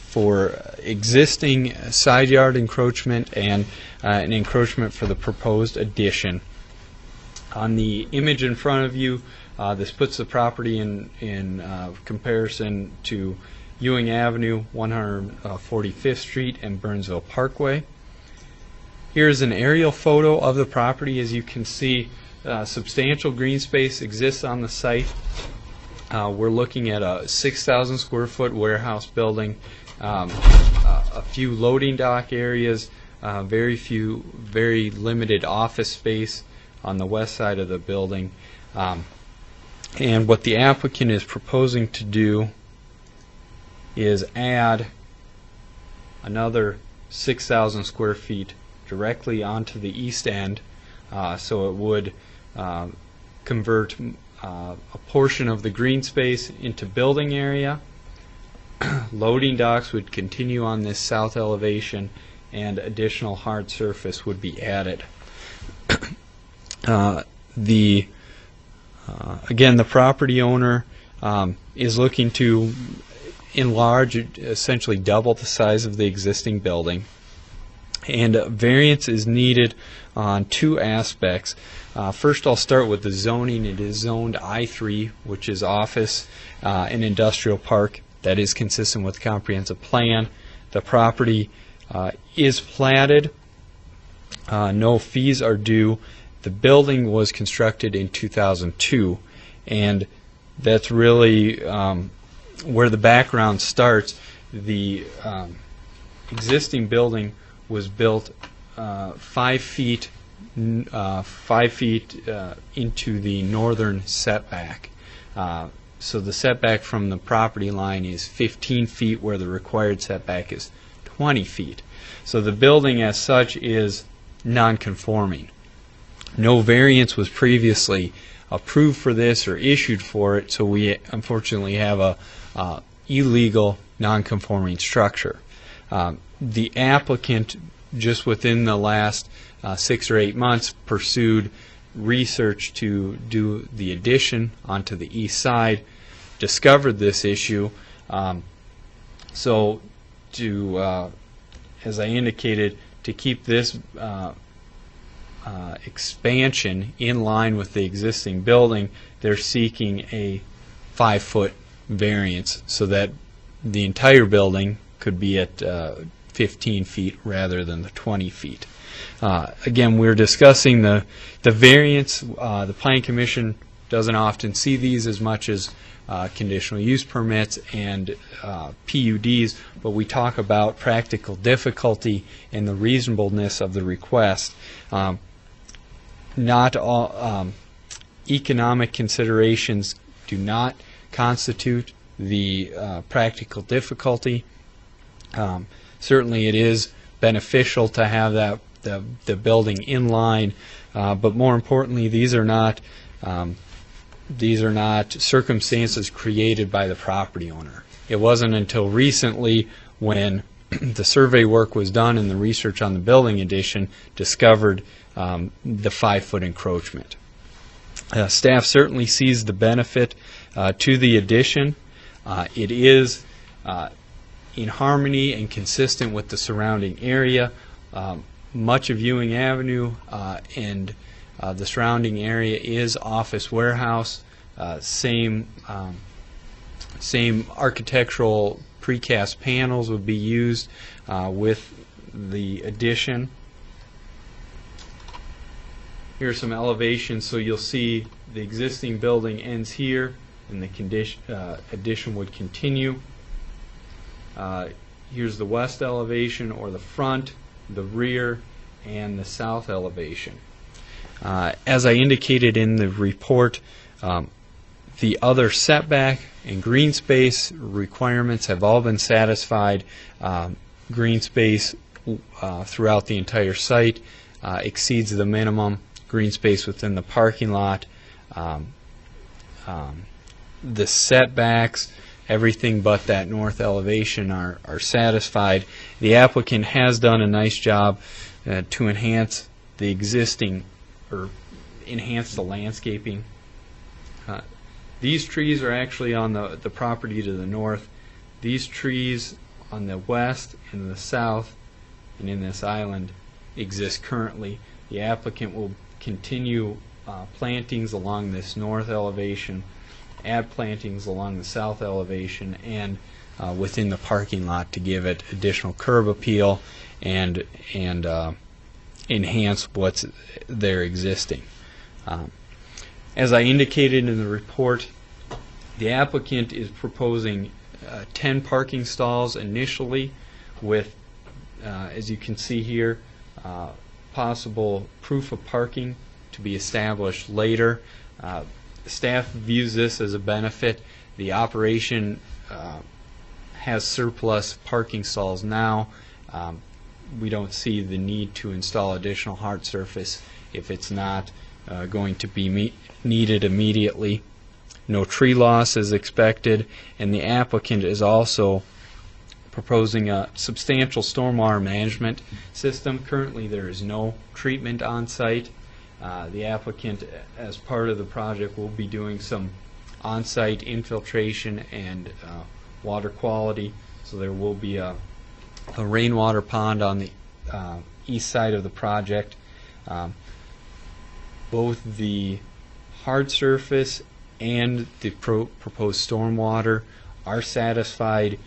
for existing side yard encroachment and an encroachment for the proposed addition. On the image in front of you, this puts the property in comparison to Ewing Avenue, 145th Street, and Burnsville Parkway. Here's an aerial photo of the property. As you can see, substantial green space exists on the site. We're looking at a 6,000 square foot warehouse building, a few loading dock areas, very limited office space on the west side of the building. And what the applicant is proposing to do is add another 6,000 square feet directly onto the east end, so it would convert a portion of the green space into building area. Loading docks would continue on this south elevation, and additional hard surface would be added. Again, the property owner is looking to enlarge, essentially double the size of the existing building, and variance is needed on two aspects. First, I'll start with the zoning. It is zoned I3, which is office and industrial park. That is consistent with the comprehensive plan. The property is platted. No fees are due. The building was constructed in 2002, and that's really where the background starts. The existing building was built 5 feet into the northern setback. So the setback from the property line is 15 feet, where the required setback is 20 feet. So the building as such is non-conforming. No variance was previously approved for this or issued for it, so we unfortunately have a illegal non-conforming structure. The applicant, just within the last 6 or 8 months, pursued research to do the addition onto the east side, discovered this issue. So to, as I indicated, to keep this expansion in line with the existing building, they're seeking a 5-foot variance so that the entire building could be at 15 feet rather than the 20 feet. Again, we're discussing the variance. The Planning Commission doesn't often see these as much as conditional use permits and PUDs, but we talk about practical difficulty and the reasonableness of the request. Not all economic considerations do not constitute the practical difficulty. Certainly it is beneficial to have that the building in line, but more importantly, these are not circumstances created by the property owner. It wasn't until recently, when the survey work was done and the research on the building addition, discovered the 5-foot encroachment. Staff certainly sees the benefit to the addition. It is in harmony and consistent with the surrounding area. Much of Ewing Avenue and the surrounding area is office warehouse. Same architectural precast panels would be used with the addition. Here's some elevations, so you'll see the existing building ends here, and the addition would continue. Here's the west elevation, or the front, the rear, and the south elevation. As I indicated in the report, the other setback and green space requirements have all been satisfied. Green space throughout the entire site exceeds the minimum green space within the parking lot. The setbacks, everything but that north elevation, are satisfied. The applicant has done a nice job to enhance the existing, or enhance the landscaping. These trees are actually on the property to the north. These trees on the west and the south and in this island exist currently. The applicant will continue plantings along this north elevation, add plantings along the south elevation, and within the parking lot to give it additional curb appeal and enhance what's there existing. As I indicated in the report, the applicant is proposing 10 parking stalls initially with, as you can see here, possible proof of parking to be established later. Staff views this as a benefit. The operation has surplus parking stalls now. We don't see the need to install additional hard surface if it's not going to be needed immediately. No tree loss is expected, and the applicant is also proposing a substantial stormwater management system. Currently, there is no treatment on site. The applicant, as part of the project, will be doing some on-site infiltration and water quality. So there will be a rainwater pond on the east side of the project. Both the hard surface and the proposed stormwater are satisfied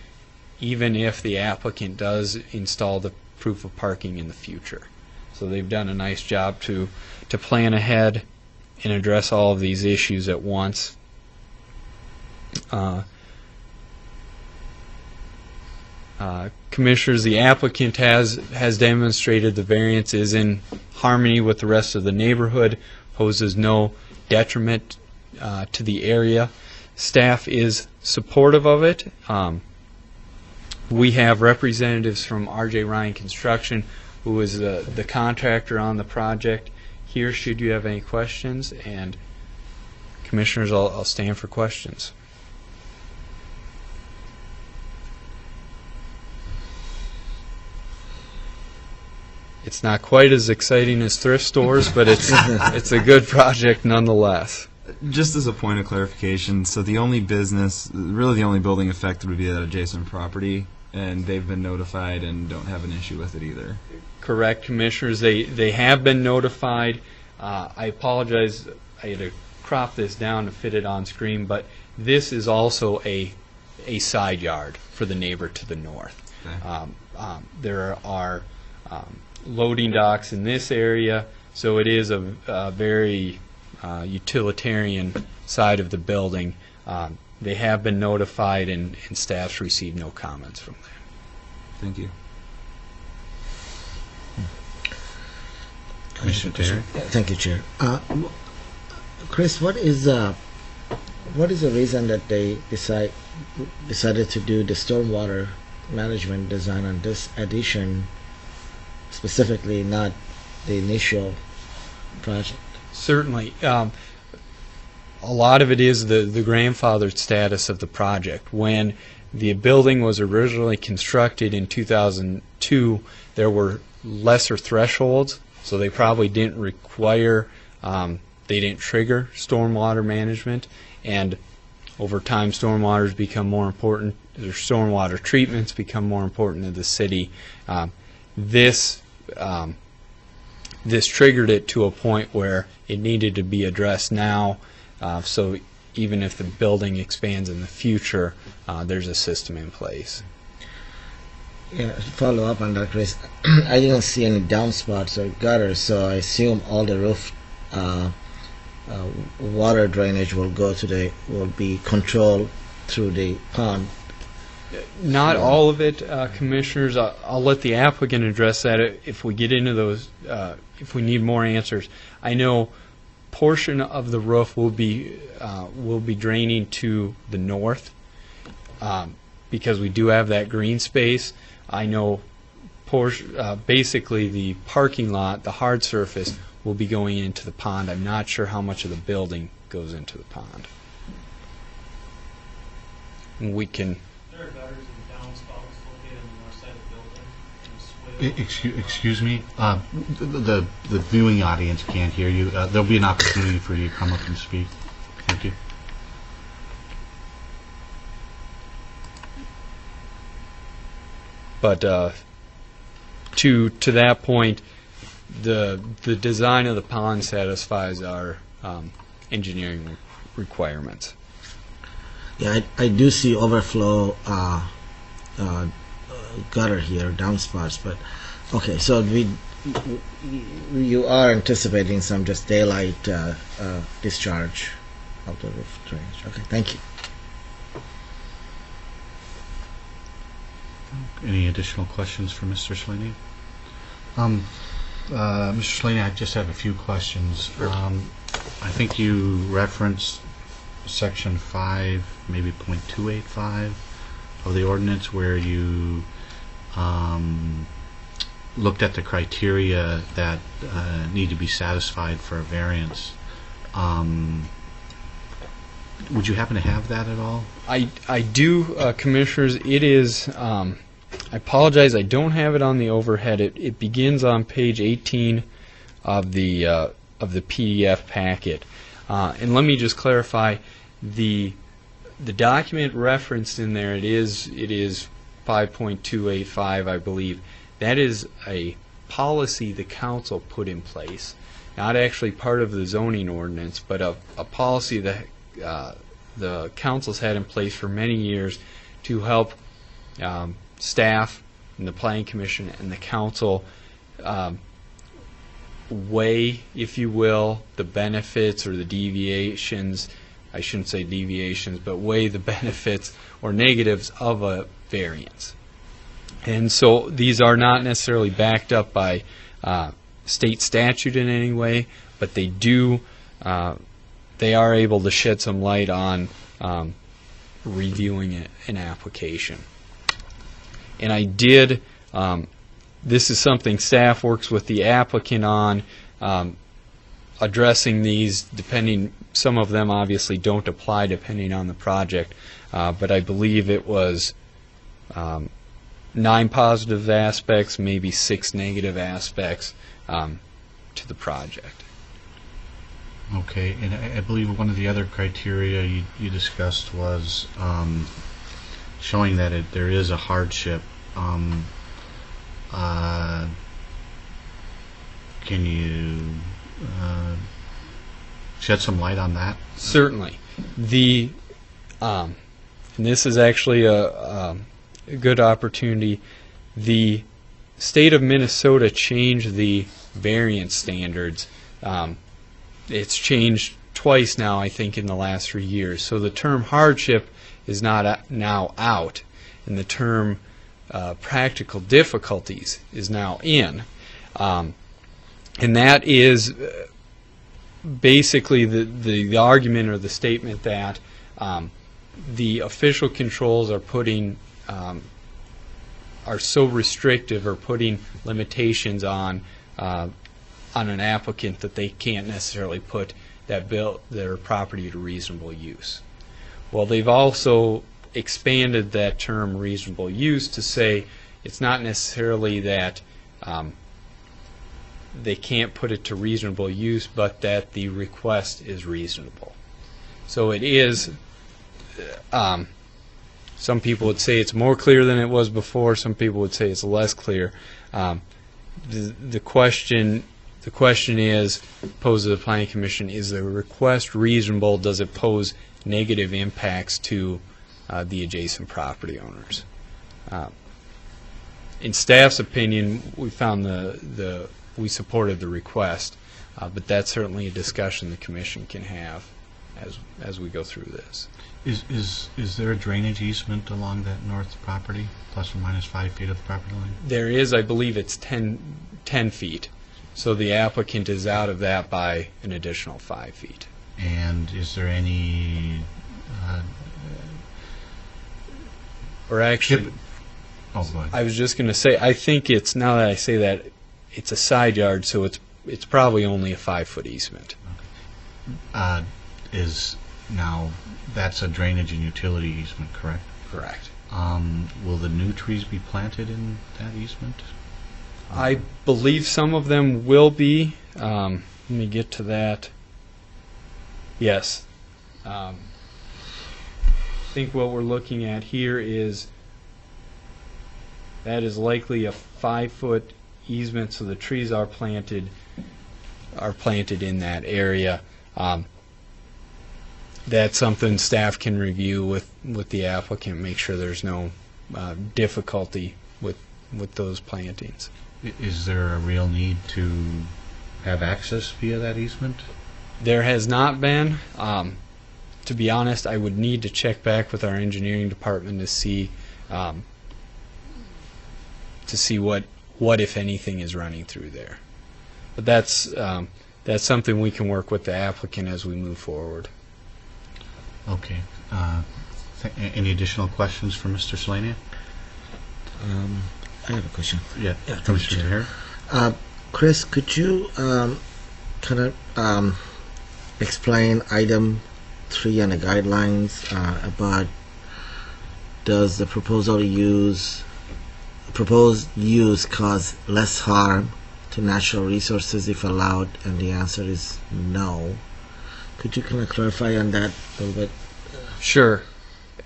even if the applicant does install the proof of parking in the future. So they've done a nice job to plan ahead and address all of these issues at once. Commissioners, the applicant has demonstrated the variance is in harmony with the rest of the neighborhood, poses no detriment to the area. Staff is supportive of it. We have representatives from R.J. Ryan Construction, who is the contractor on the project, here should you have any questions. And Commissioners, I'll stand for questions. It's not quite as exciting as thrift stores, but it's a good project nonetheless. Just as a point of clarification, so the only business, really the only building affected would be that adjacent property, and they've been notified and don't have an issue with it either. Correct, Commissioners. They have been notified. I apologize, I had to crop this down to fit it on screen, but this is also a side yard for the neighbor to the north. Okay. There are loading docks in this area, so it is a very utilitarian side of the building. They have been notified, and staff's received no comments from them. Thank you. Commissioner Terry? Thank you, Chair. Chris, what is the reason that they decided to do the stormwater management design on this addition specifically, not the initial project? Certainly. A lot of it is the grandfathered status of the project. When the building was originally constructed in 2002, there were lesser thresholds, so they probably didn't require, they didn't trigger stormwater management, and over time stormwaters become more important, their stormwater treatments become more important to the city. This triggered it to a point where it needed to be addressed now, so even if the building expands in the future, there's a system in place. Yeah, to follow up on that, Chris, I didn't see any downspouts or gutters, so I assume all the roof water drainage will be controlled through the pond. Not all of it, Commissioners. I'll let the applicant address that if we get into those, if we need more answers. I know portion of the roof will be draining to the north because we do have that green space. I know basically the parking lot, the hard surface, will be going into the pond. I'm not sure how much of the building goes into the pond. And we can... There are gutters and downspouts located on the north side of the building. And swale. Excuse me, the viewing audience can't hear you. There'll be an opportunity for you to come up and speak. Thank you. But to that point, the design of the pond satisfies our engineering requirements. Yeah, I do see overflow gutter here, downspouts, but okay, so you are anticipating some just daylight discharge of the roof drainage. Okay, thank you. Any additional questions for Mr. Slaney? Mr. Slaney, I just have a few questions. I think you referenced section 5, maybe .285 of the ordinance, where you looked at the criteria that need to be satisfied for a variance. Would you happen to have that at all? I do, Commissioners. It is, I apologize, I don't have it on the overhead. It begins on page 18 of the PDF packet. And let me just clarify, the document referenced in there, it is 5.285, I believe. That is a policy the council put in place, not actually part of the zoning ordinance, but a policy that the council's had in place for many years to help staff and the planning commission and the council weigh, if you will, the benefits or the deviations. I shouldn't say deviations, but weigh the benefits or negatives of a variance. And so these are not necessarily backed up by state statute in any way, but they do, they are able to shed some light on reviewing an application. And I did, this is something staff works with the applicant on, addressing these depending, some of them obviously don't apply depending on the project, but I believe it was 9 positive aspects, maybe 6 negative aspects to the project. Okay, and I believe one of the other criteria you discussed was showing that there is a hardship. Can you shed some light on that? Certainly. And this is actually a good opportunity. The state of Minnesota changed the variance standards. It's changed twice now, I think, in the last 3 years. So the term hardship is not now out, and the term practical difficulties is now in. And that is basically the argument or the statement that the official controls are putting are so restrictive or putting limitations on an applicant that they can't necessarily put their property to reasonable use. Well, they've also expanded that term reasonable use to say it's not necessarily that they can't put it to reasonable use, but that the request is reasonable. So it is, some people would say it's more clear than it was before, some people would say it's less clear. The question is, posed to the Planning Commission, is the request reasonable? Does it pose negative impacts to the adjacent property owners? In staff's opinion, we found we supported the request, but that's certainly a discussion the Commission can have as we go through this. Is there a drainage easement along that north property, plus or minus 5 feet of the property line? There is, I believe it's 10 feet. So the applicant is out of that by an additional 5 feet. And is there any Or actually, oh, go ahead. I was just going to say, I think it's, now that I say that, it's a side yard, so it's probably only a 5-foot easement. Now that's a drainage and utility easement, correct? Correct. Will the new trees be planted in that easement? I believe some of them will be. Let me get to that. Yes. I think what we're looking at here is that is likely a 5-foot easement, so the trees are planted in that area. That's something staff can review with the applicant, make sure there's no difficulty with those plantings. Is there a real need to have access via that easement? There has not been. To be honest, I would need to check back with our engineering department to see what if anything is running through there. But that's something we can work with the applicant as we move forward. Okay. Any additional questions for Mr. Slaney? I have a question. Yeah, thank you, Commissioner Tahir. Chris, could you kind of explain item 3 on the guidelines about does the proposed use cause less harm to natural resources if allowed? And the answer is no. Could you kind of clarify on that a little bit? Sure.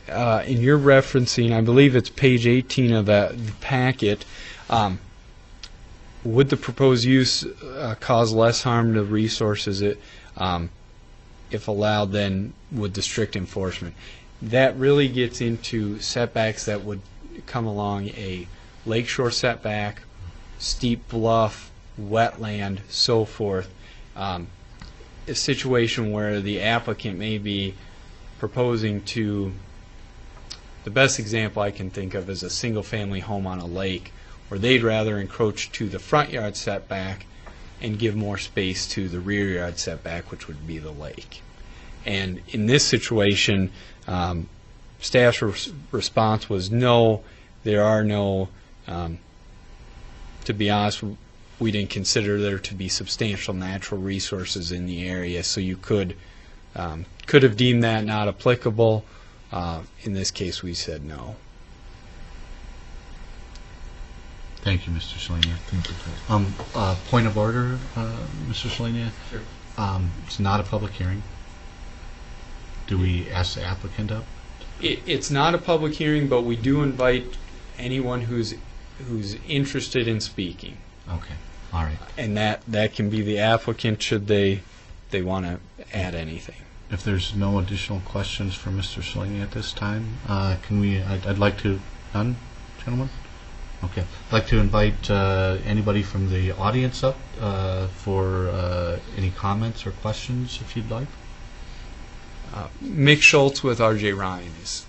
And you're referencing, I believe it's page 18 of the packet. Would the proposed use cause less harm to resources? If allowed, then would the strict enforcement? That really gets into setbacks that would come along a lakeshore setback, steep bluff, wetland, so forth. A situation where the applicant may be proposing to, the best example I can think of is a single-family home on a lake, where they'd rather encroach to the front yard setback and give more space to the rear yard setback, which would be the lake. And in this situation, staff's response was no, there are no, to be honest, we didn't consider there to be substantial natural resources in the area, so you could have deemed that not applicable. In this case, we said no. Thank you, Mr. Slaney. Thank you. Point of order, Mr. Slaney? Sure. It's not a public hearing. Do we ask the applicant up? It's not a public hearing, but we do invite anyone who's interested in speaking. Okay, all right. And that can be the applicant should they want to add anything. If there's no additional questions for Mr. Slaney at this time, I'd like to, none, gentlemen? Okay. I'd like to invite anybody from the audience up for any comments or questions, if you'd like. Mick Schultz with RJ Ryan is.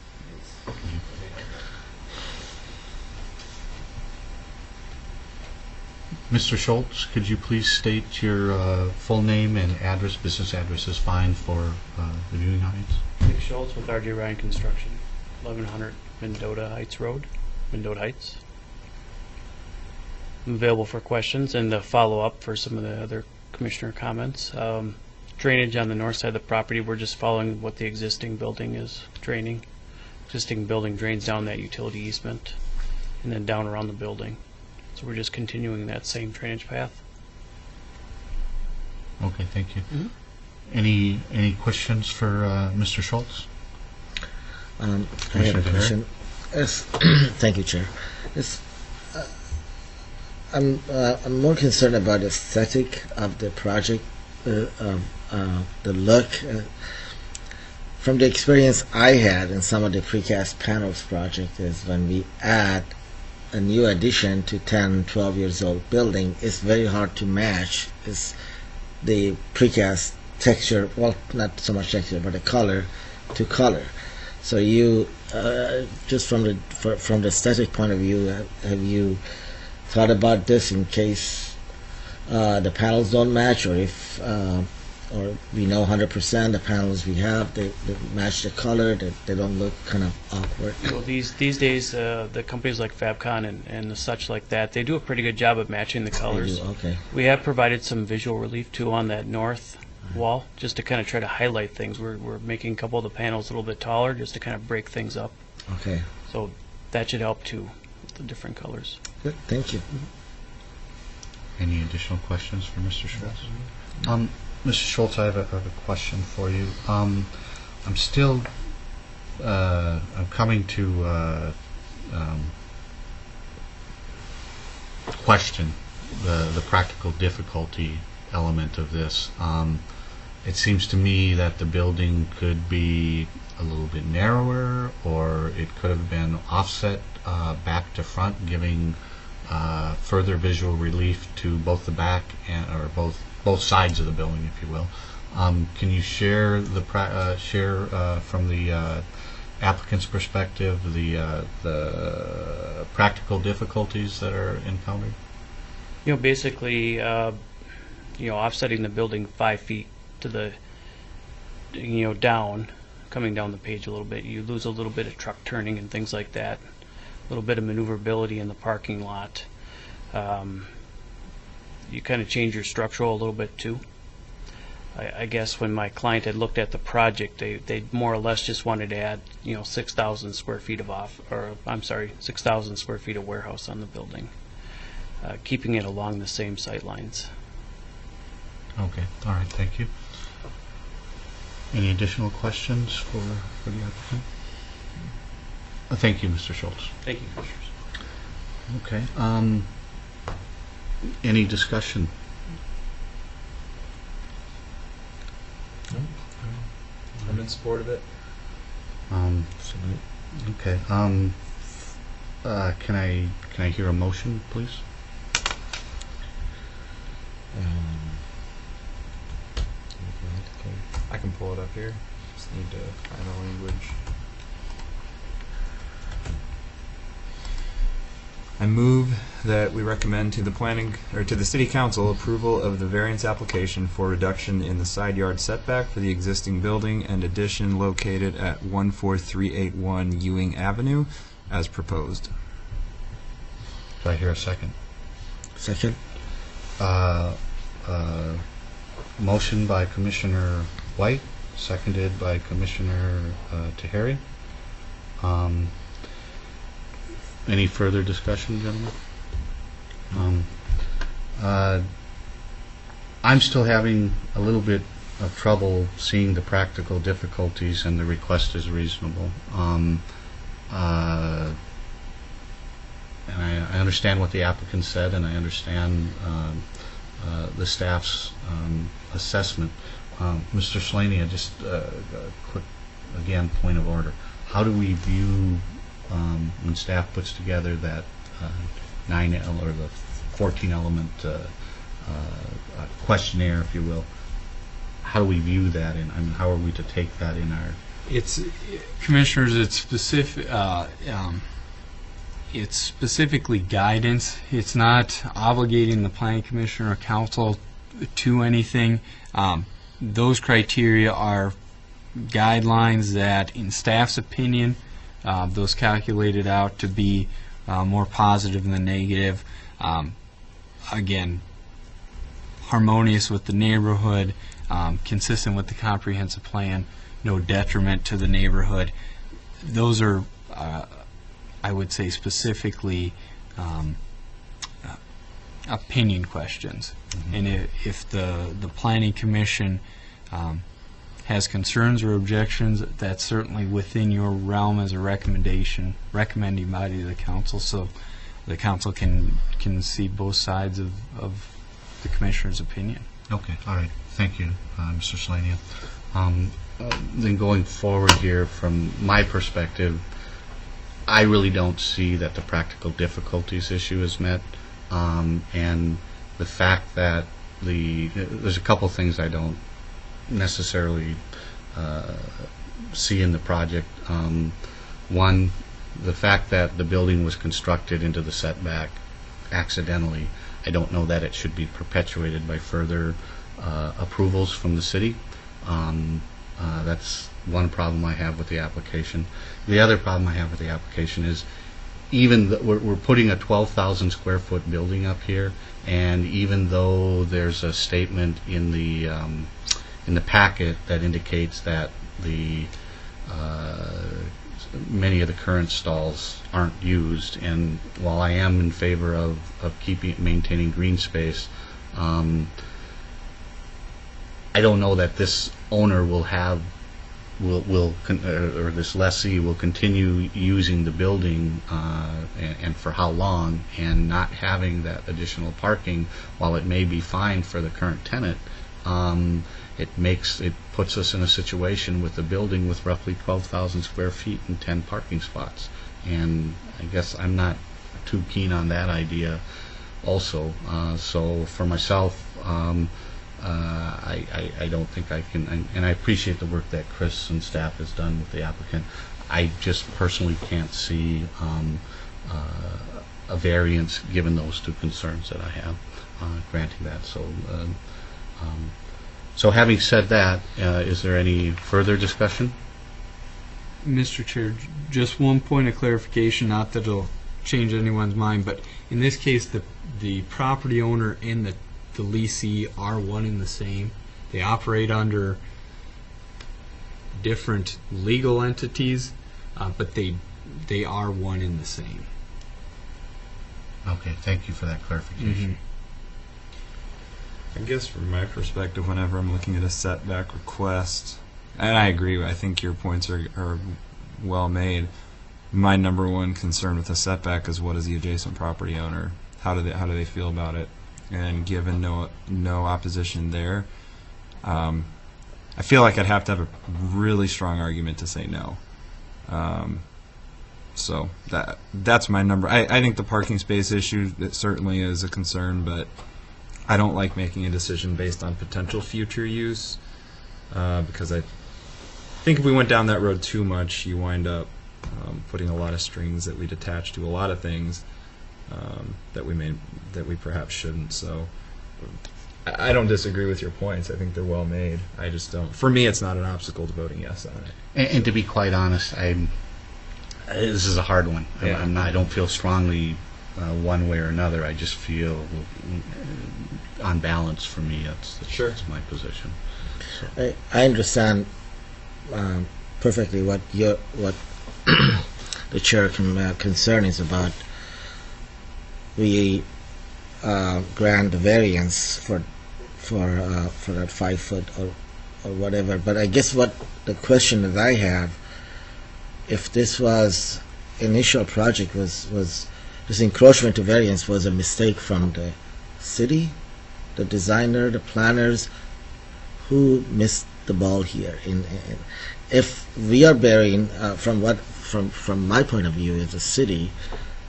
Mr. Schultz, could you please state your full name and address? Business address is fine for the viewing audience. Nick Schultz with RJ Ryan Construction, 1100 Mendota Heights Road, Mendota Heights. I'm available for questions and follow up for some of the other commissioner comments. Drainage on the north side of the property, we're just following what the existing building is draining. Existing building drains down that utility easement and then down around the building. So we're just continuing that same drainage path. Okay, thank you. Mhm. Any questions for Mr. Schultz? I have a Commissioner question. Yes, thank you, Chair. Yes, I'm more concerned about the aesthetic of the project, the look. From the experience I had in some of the precast panels project is when we add a new addition to 10, 12 years old building, it's very hard to match the precast texture, well, not so much texture, but the color to color. So you, just from the aesthetic point of view, have you thought about this in case the panels don't match, or if or we know 100% the panels we have they match the color, they don't look kind of awkward? Well, these days, the companies like Fabcon and such like that, they do a pretty good job of matching the colors. They do, okay. We have provided some visual relief too on that north wall, just to kind of try to highlight things. We're making a couple of the panels a little bit taller, just to kind of break things up. Okay, So that should help too, with the different colors. good, thank you. Any additional questions for Mr. Schultz? Mr. Schultz, I have a question for you. I'm still I'm coming to question the practical difficulty element of this. It seems to me that the building could be a little bit narrower, or it could have been offset back to front, giving further visual relief to both the back and or both sides of the building, if you will. Can you share from the applicant's perspective the practical difficulties that are encountered? Basically, offsetting the building 5 feet to the, down, coming down the page a little bit, you lose a little bit of truck turning and things like that, a little bit of maneuverability in the parking lot. You kind of change your structural a little bit too. I guess when my client had looked at the project, they more or less just wanted to add, 6,000 square feet of 6,000 square feet of warehouse on the building, keeping it along the same sight lines. Okay, all right, thank you. Any additional questions for the applicant? Thank you, Mr. Schultz. Thank you, Commissioners. Okay. Any discussion? I'm in support of it. Okay. Can I hear a motion, please? I can pull it up here. Just need to find the language. I move that we recommend to the City Council approval of the variance application for reduction in the side yard setback for the existing building and addition located at 14381 Ewing Avenue as proposed. Do I hear a second? Second? Motion by Commissioner White, seconded by Commissioner Tahari. Any further discussion, gentlemen? I'm still having a little bit of trouble seeing the practical difficulties, and the request is reasonable. And I understand what the applicant said, and I understand the staff's assessment. Mr. Slaney, just a quick, again, point of order. How do we view, when staff puts together that 14-element questionnaire, if you will, how do we view that, and how are we to take that in our... Commissioners, it's specific. It's specifically guidance. It's not obligating the planning commission or council to anything. Those criteria are guidelines that, in staff's opinion, those calculated out to be more positive than negative. Again, harmonious with the neighborhood, consistent with the comprehensive plan, no detriment to the neighborhood. Those are, I would say, specifically opinion questions. Mm-hmm. And if the planning commission has concerns or objections, that's certainly within your realm as a recommending body to the council, so the council can see both sides of the commissioner's opinion. Okay, all right. Thank you, Mr. Slania. Then going forward here, from my perspective, I really don't see that the practical difficulties issue is met, and the fact that there's a couple things I don't necessarily see in the project. One, the fact that the building was constructed into the setback accidentally. I don't know that it should be perpetuated by further approvals from the city. That's one problem I have with the application. The other problem I have with the application is we're putting a 12,000 square foot building up here, and even though there's a statement in the packet that indicates that many of the current stalls aren't used, and while I am in favor of maintaining green space, I don't know that this owner or this lessee will continue using the building, and for how long, and not having that additional parking. While it may be fine for the current tenant, it puts us in a situation with a building with roughly 12,000 square feet and 10 parking spots. And I guess I'm not too keen on that idea also. So for myself, I don't think I can, and I appreciate the work that Chris and staff has done with the applicant. I just personally can't see a variance given those two concerns that I have, granting that. So having said that, is there any further discussion? Mr. Chair, just one point of clarification, not that it'll change anyone's mind, but in this case, the property owner and the leasee are one and the same. They operate under different legal entities, but they are one and the same. Okay, thank you for that clarification. I guess from my perspective, whenever I'm looking at a setback request, and I agree, I think your points are well made. My number one concern with a setback is what is the adjacent property owner? How do they feel about it? And given no opposition there, I feel like I'd have to have a really strong argument to say no. So that's my number. I think the parking space issue, it certainly is a concern, but I don't like making a decision based on potential future use, because I think if we went down that road too much, you wind up putting a lot of strings that we'd attach to a lot of things that we perhaps shouldn't. So I don't disagree with your points. I think they're well made. I just don't. For me, it's not an obstacle to voting yes on it. And to be quite honest, this is a hard one. Yeah. I don't feel strongly one way or another. I just feel, on balance, for me, that's my position. So. I understand perfectly what the chair concern is about. We grant the variance for that 5 foot or whatever. But I guess what the question that I have, if this was initial project was this encroachment to variance was a mistake from the city, the designer, the planners, who missed the ball here? If we are bearing from my point of view, as a city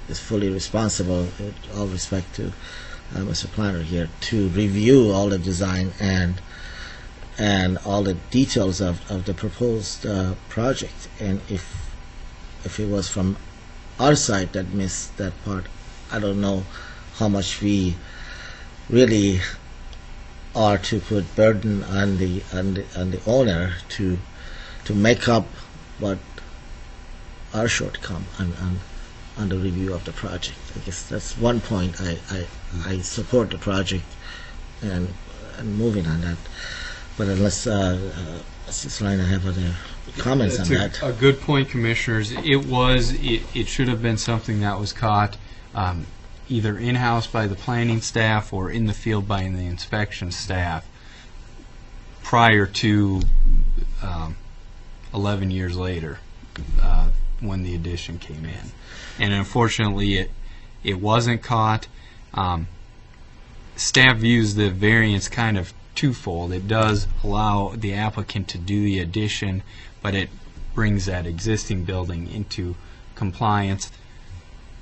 is fully responsible, with all respect to Mr. Planner here, to review all the design and all the details of the proposed project. And if it was from our side that missed that part, I don't know how much we really are to put burden on the owner to make up what our shortcoming on the review of the project. I guess that's one point. I support the project and moving on that. But unless Mrs. Lina have other comments on that. A good point, Commissioners. It should have been something that was caught either in-house by the planning staff or in the field by the inspection staff prior to 11 years later when the addition came in. And unfortunately it wasn't caught. Staff views the variance kind of twofold. It does allow the applicant to do the addition, but it brings that existing building into compliance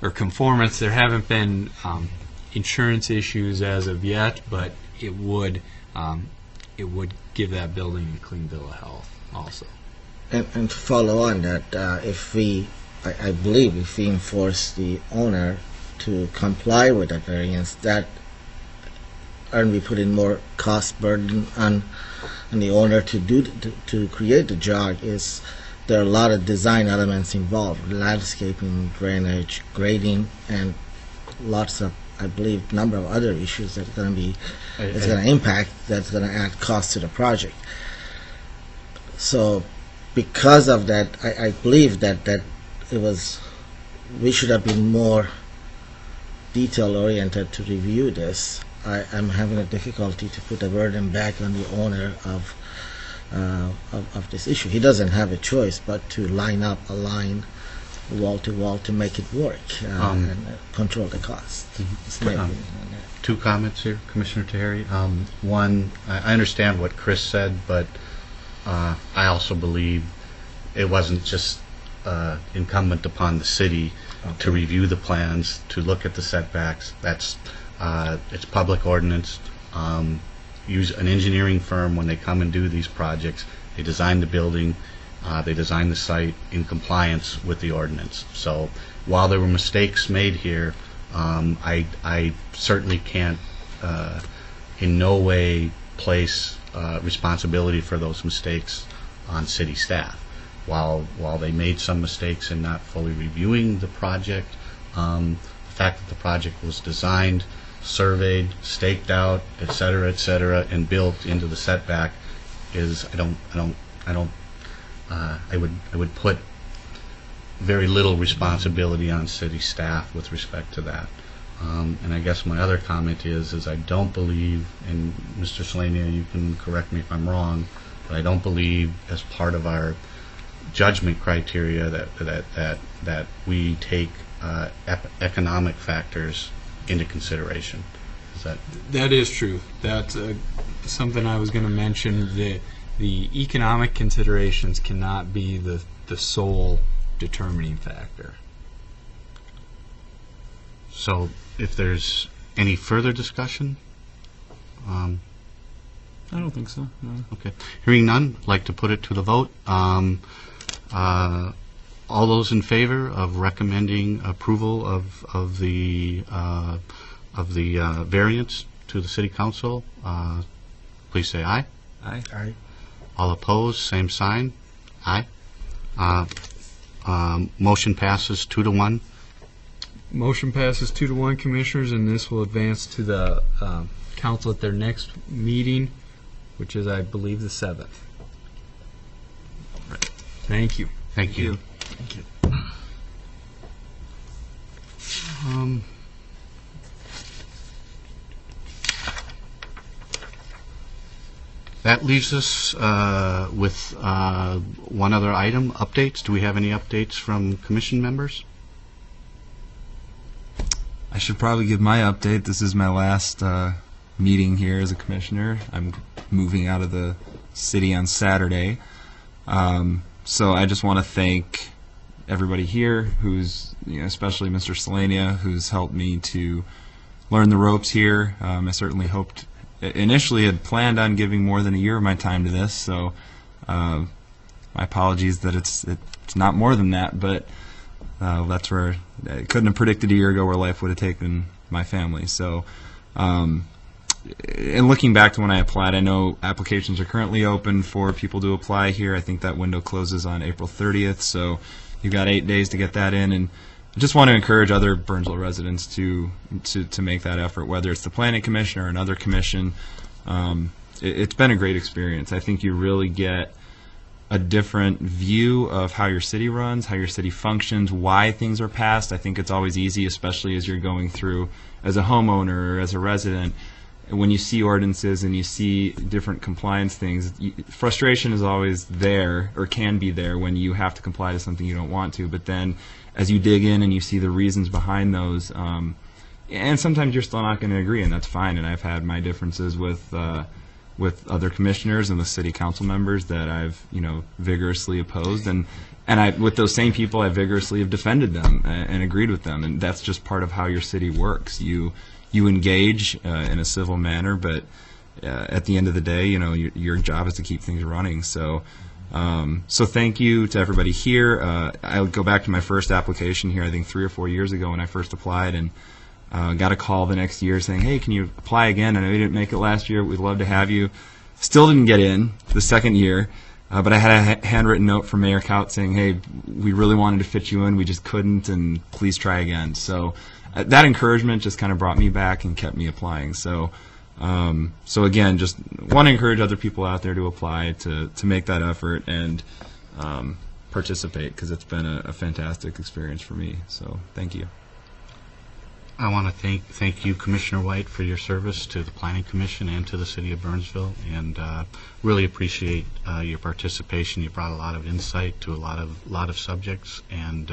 or conformance. There haven't been insurance issues as of yet, but it would give that building a clean bill of health also. And to follow on that, I believe if we enforce the owner to comply with that variance, that aren't we putting more cost burden on the owner to create the jog? Is there are a lot of design elements involved: landscaping, drainage, grading, and lots of, I believe, number of other issues that are going to be it's going to impact. That's going to add cost to the project. So, because of that, I believe that we should have been more detail oriented to review this. I'm having a difficulty to put the burden back on the owner of this issue. He doesn't have a choice but to align wall to wall to make it work and control the cost. That's my opinion on that. Two comments here, Commissioner Tahiri. One, I understand what Chris said, but I also believe it wasn't just incumbent upon the city to review the plans, to look at the setbacks. That's it's public ordinance. Use an engineering firm when they come and do these projects. They design the building, they design the site in compliance with the ordinance. So while there were mistakes made here, I certainly can't in no way place responsibility for those mistakes on city staff. While they made some mistakes in not fully reviewing the project, the fact that the project was designed, surveyed, staked out, et cetera, and built into the setback is I would put very little responsibility on city staff with respect to that. And I guess my other comment is I don't believe, and Mr. Selenia, you can correct me if I'm wrong, but I don't believe as part of our judgment criteria that we take economic factors into consideration. Is that That is true. That's something I was going to mention. The economic considerations cannot be the sole determining factor. so? If there's any further discussion, I don't think so. No. okay. Hearing none, I'd like to put it to the vote. All those in favor of recommending approval of the variance to the City Council, please say aye. Aye. All opposed, same sign. Aye. Motion passes 2-1. Motion passes 2-1, Commissioners, and this will advance to the council at their next meeting, which is, I believe, the 7th. Thank you. Thank you. That leaves us with one other item, updates. Do we have any updates from commission members? I should probably give my update. This is my last meeting here as a commissioner. I'm moving out of the city on Saturday. So I just want to thank everybody here who's, especially Mr. Selenia, who's helped me to learn the ropes here. I certainly initially had planned on giving more than a year of my time to this, so my apologies that it's not more than that, but that's where I couldn't have predicted a year ago where life would have taken my family. So, and looking back to when I applied, I know applications are currently open for people to apply here. I think that window closes on April 30th, so you've got 8 days to get that in. And I just want to encourage other Burnsville residents to make that effort, whether it's the Planning Commission or another commission. It's been a great experience. I think you really get a different view of how your city runs, how your city functions, why things are passed. I think it's always easy, especially as you're going through as a homeowner or as a resident, when you see ordinances and you see different compliance things, frustration is always there, or can be there, when you have to comply to something you don't want to. But then as you dig in and you see the reasons behind those, and sometimes you're still not going to agree, and that's fine. And I've had my differences with other commissioners and with city council members that I've vigorously opposed, and with those same people I vigorously have defended them and agreed with them, and that's just part of how your city works. You engage in a civil manner, but at the end of the day, your job is to keep things running. So thank you to everybody here. I'll go back to my first application here, I think 3 or 4 years ago when I first applied, and got a call the next year saying, hey, can you apply again? I know you didn't make it last year. We'd love to have you. Still didn't get in the second year, but I had a handwritten note from Mayor Kaut saying, hey, we really wanted to fit you in. We just couldn't, and please try again. So that encouragement just kind of brought me back and kept me applying. So again, just want to encourage other people out there to apply, to make that effort and participate, because it's been a fantastic experience for me. So thank you. I want to thank you, Commissioner White, for your service to the Planning Commission and to the City of Burnsville, and really appreciate your participation. You brought a lot of insight to a lot of subjects, and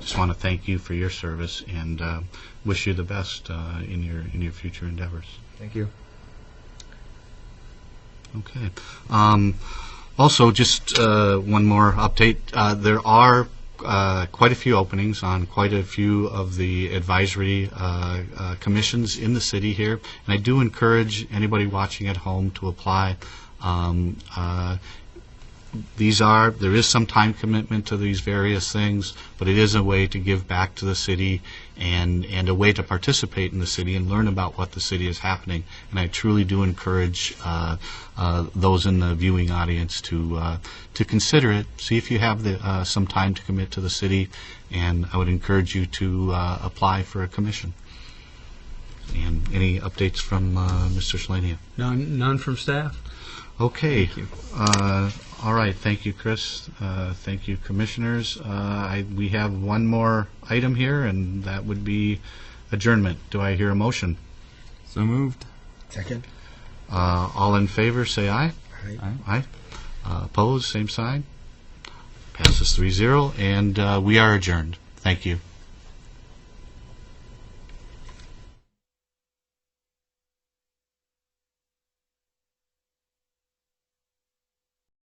just want to thank you for your service and wish you the best in your future endeavors. Thank you. Okay. Also, just one more update. There are quite a few openings on quite a few of the advisory commissions in the city here, and I do encourage anybody watching at home to apply. There is some time commitment to these various things, but it is a way to give back to the city and a way to participate in the city and learn about what the city is happening. And I truly do encourage those in the viewing audience to consider it, see if you have some time to commit to the city, and I would encourage you to apply for a commission. And any updates from Mr. Shlania? None from staff? Okay. All right. Thank you, Chris. Thank you, commissioners. We have one more item here, and that would be adjournment. Do I hear a motion? So moved. Second? All in favor, say aye. Aye. Aye. Opposed, same sign. Passes 3-0, and we are adjourned. Thank you.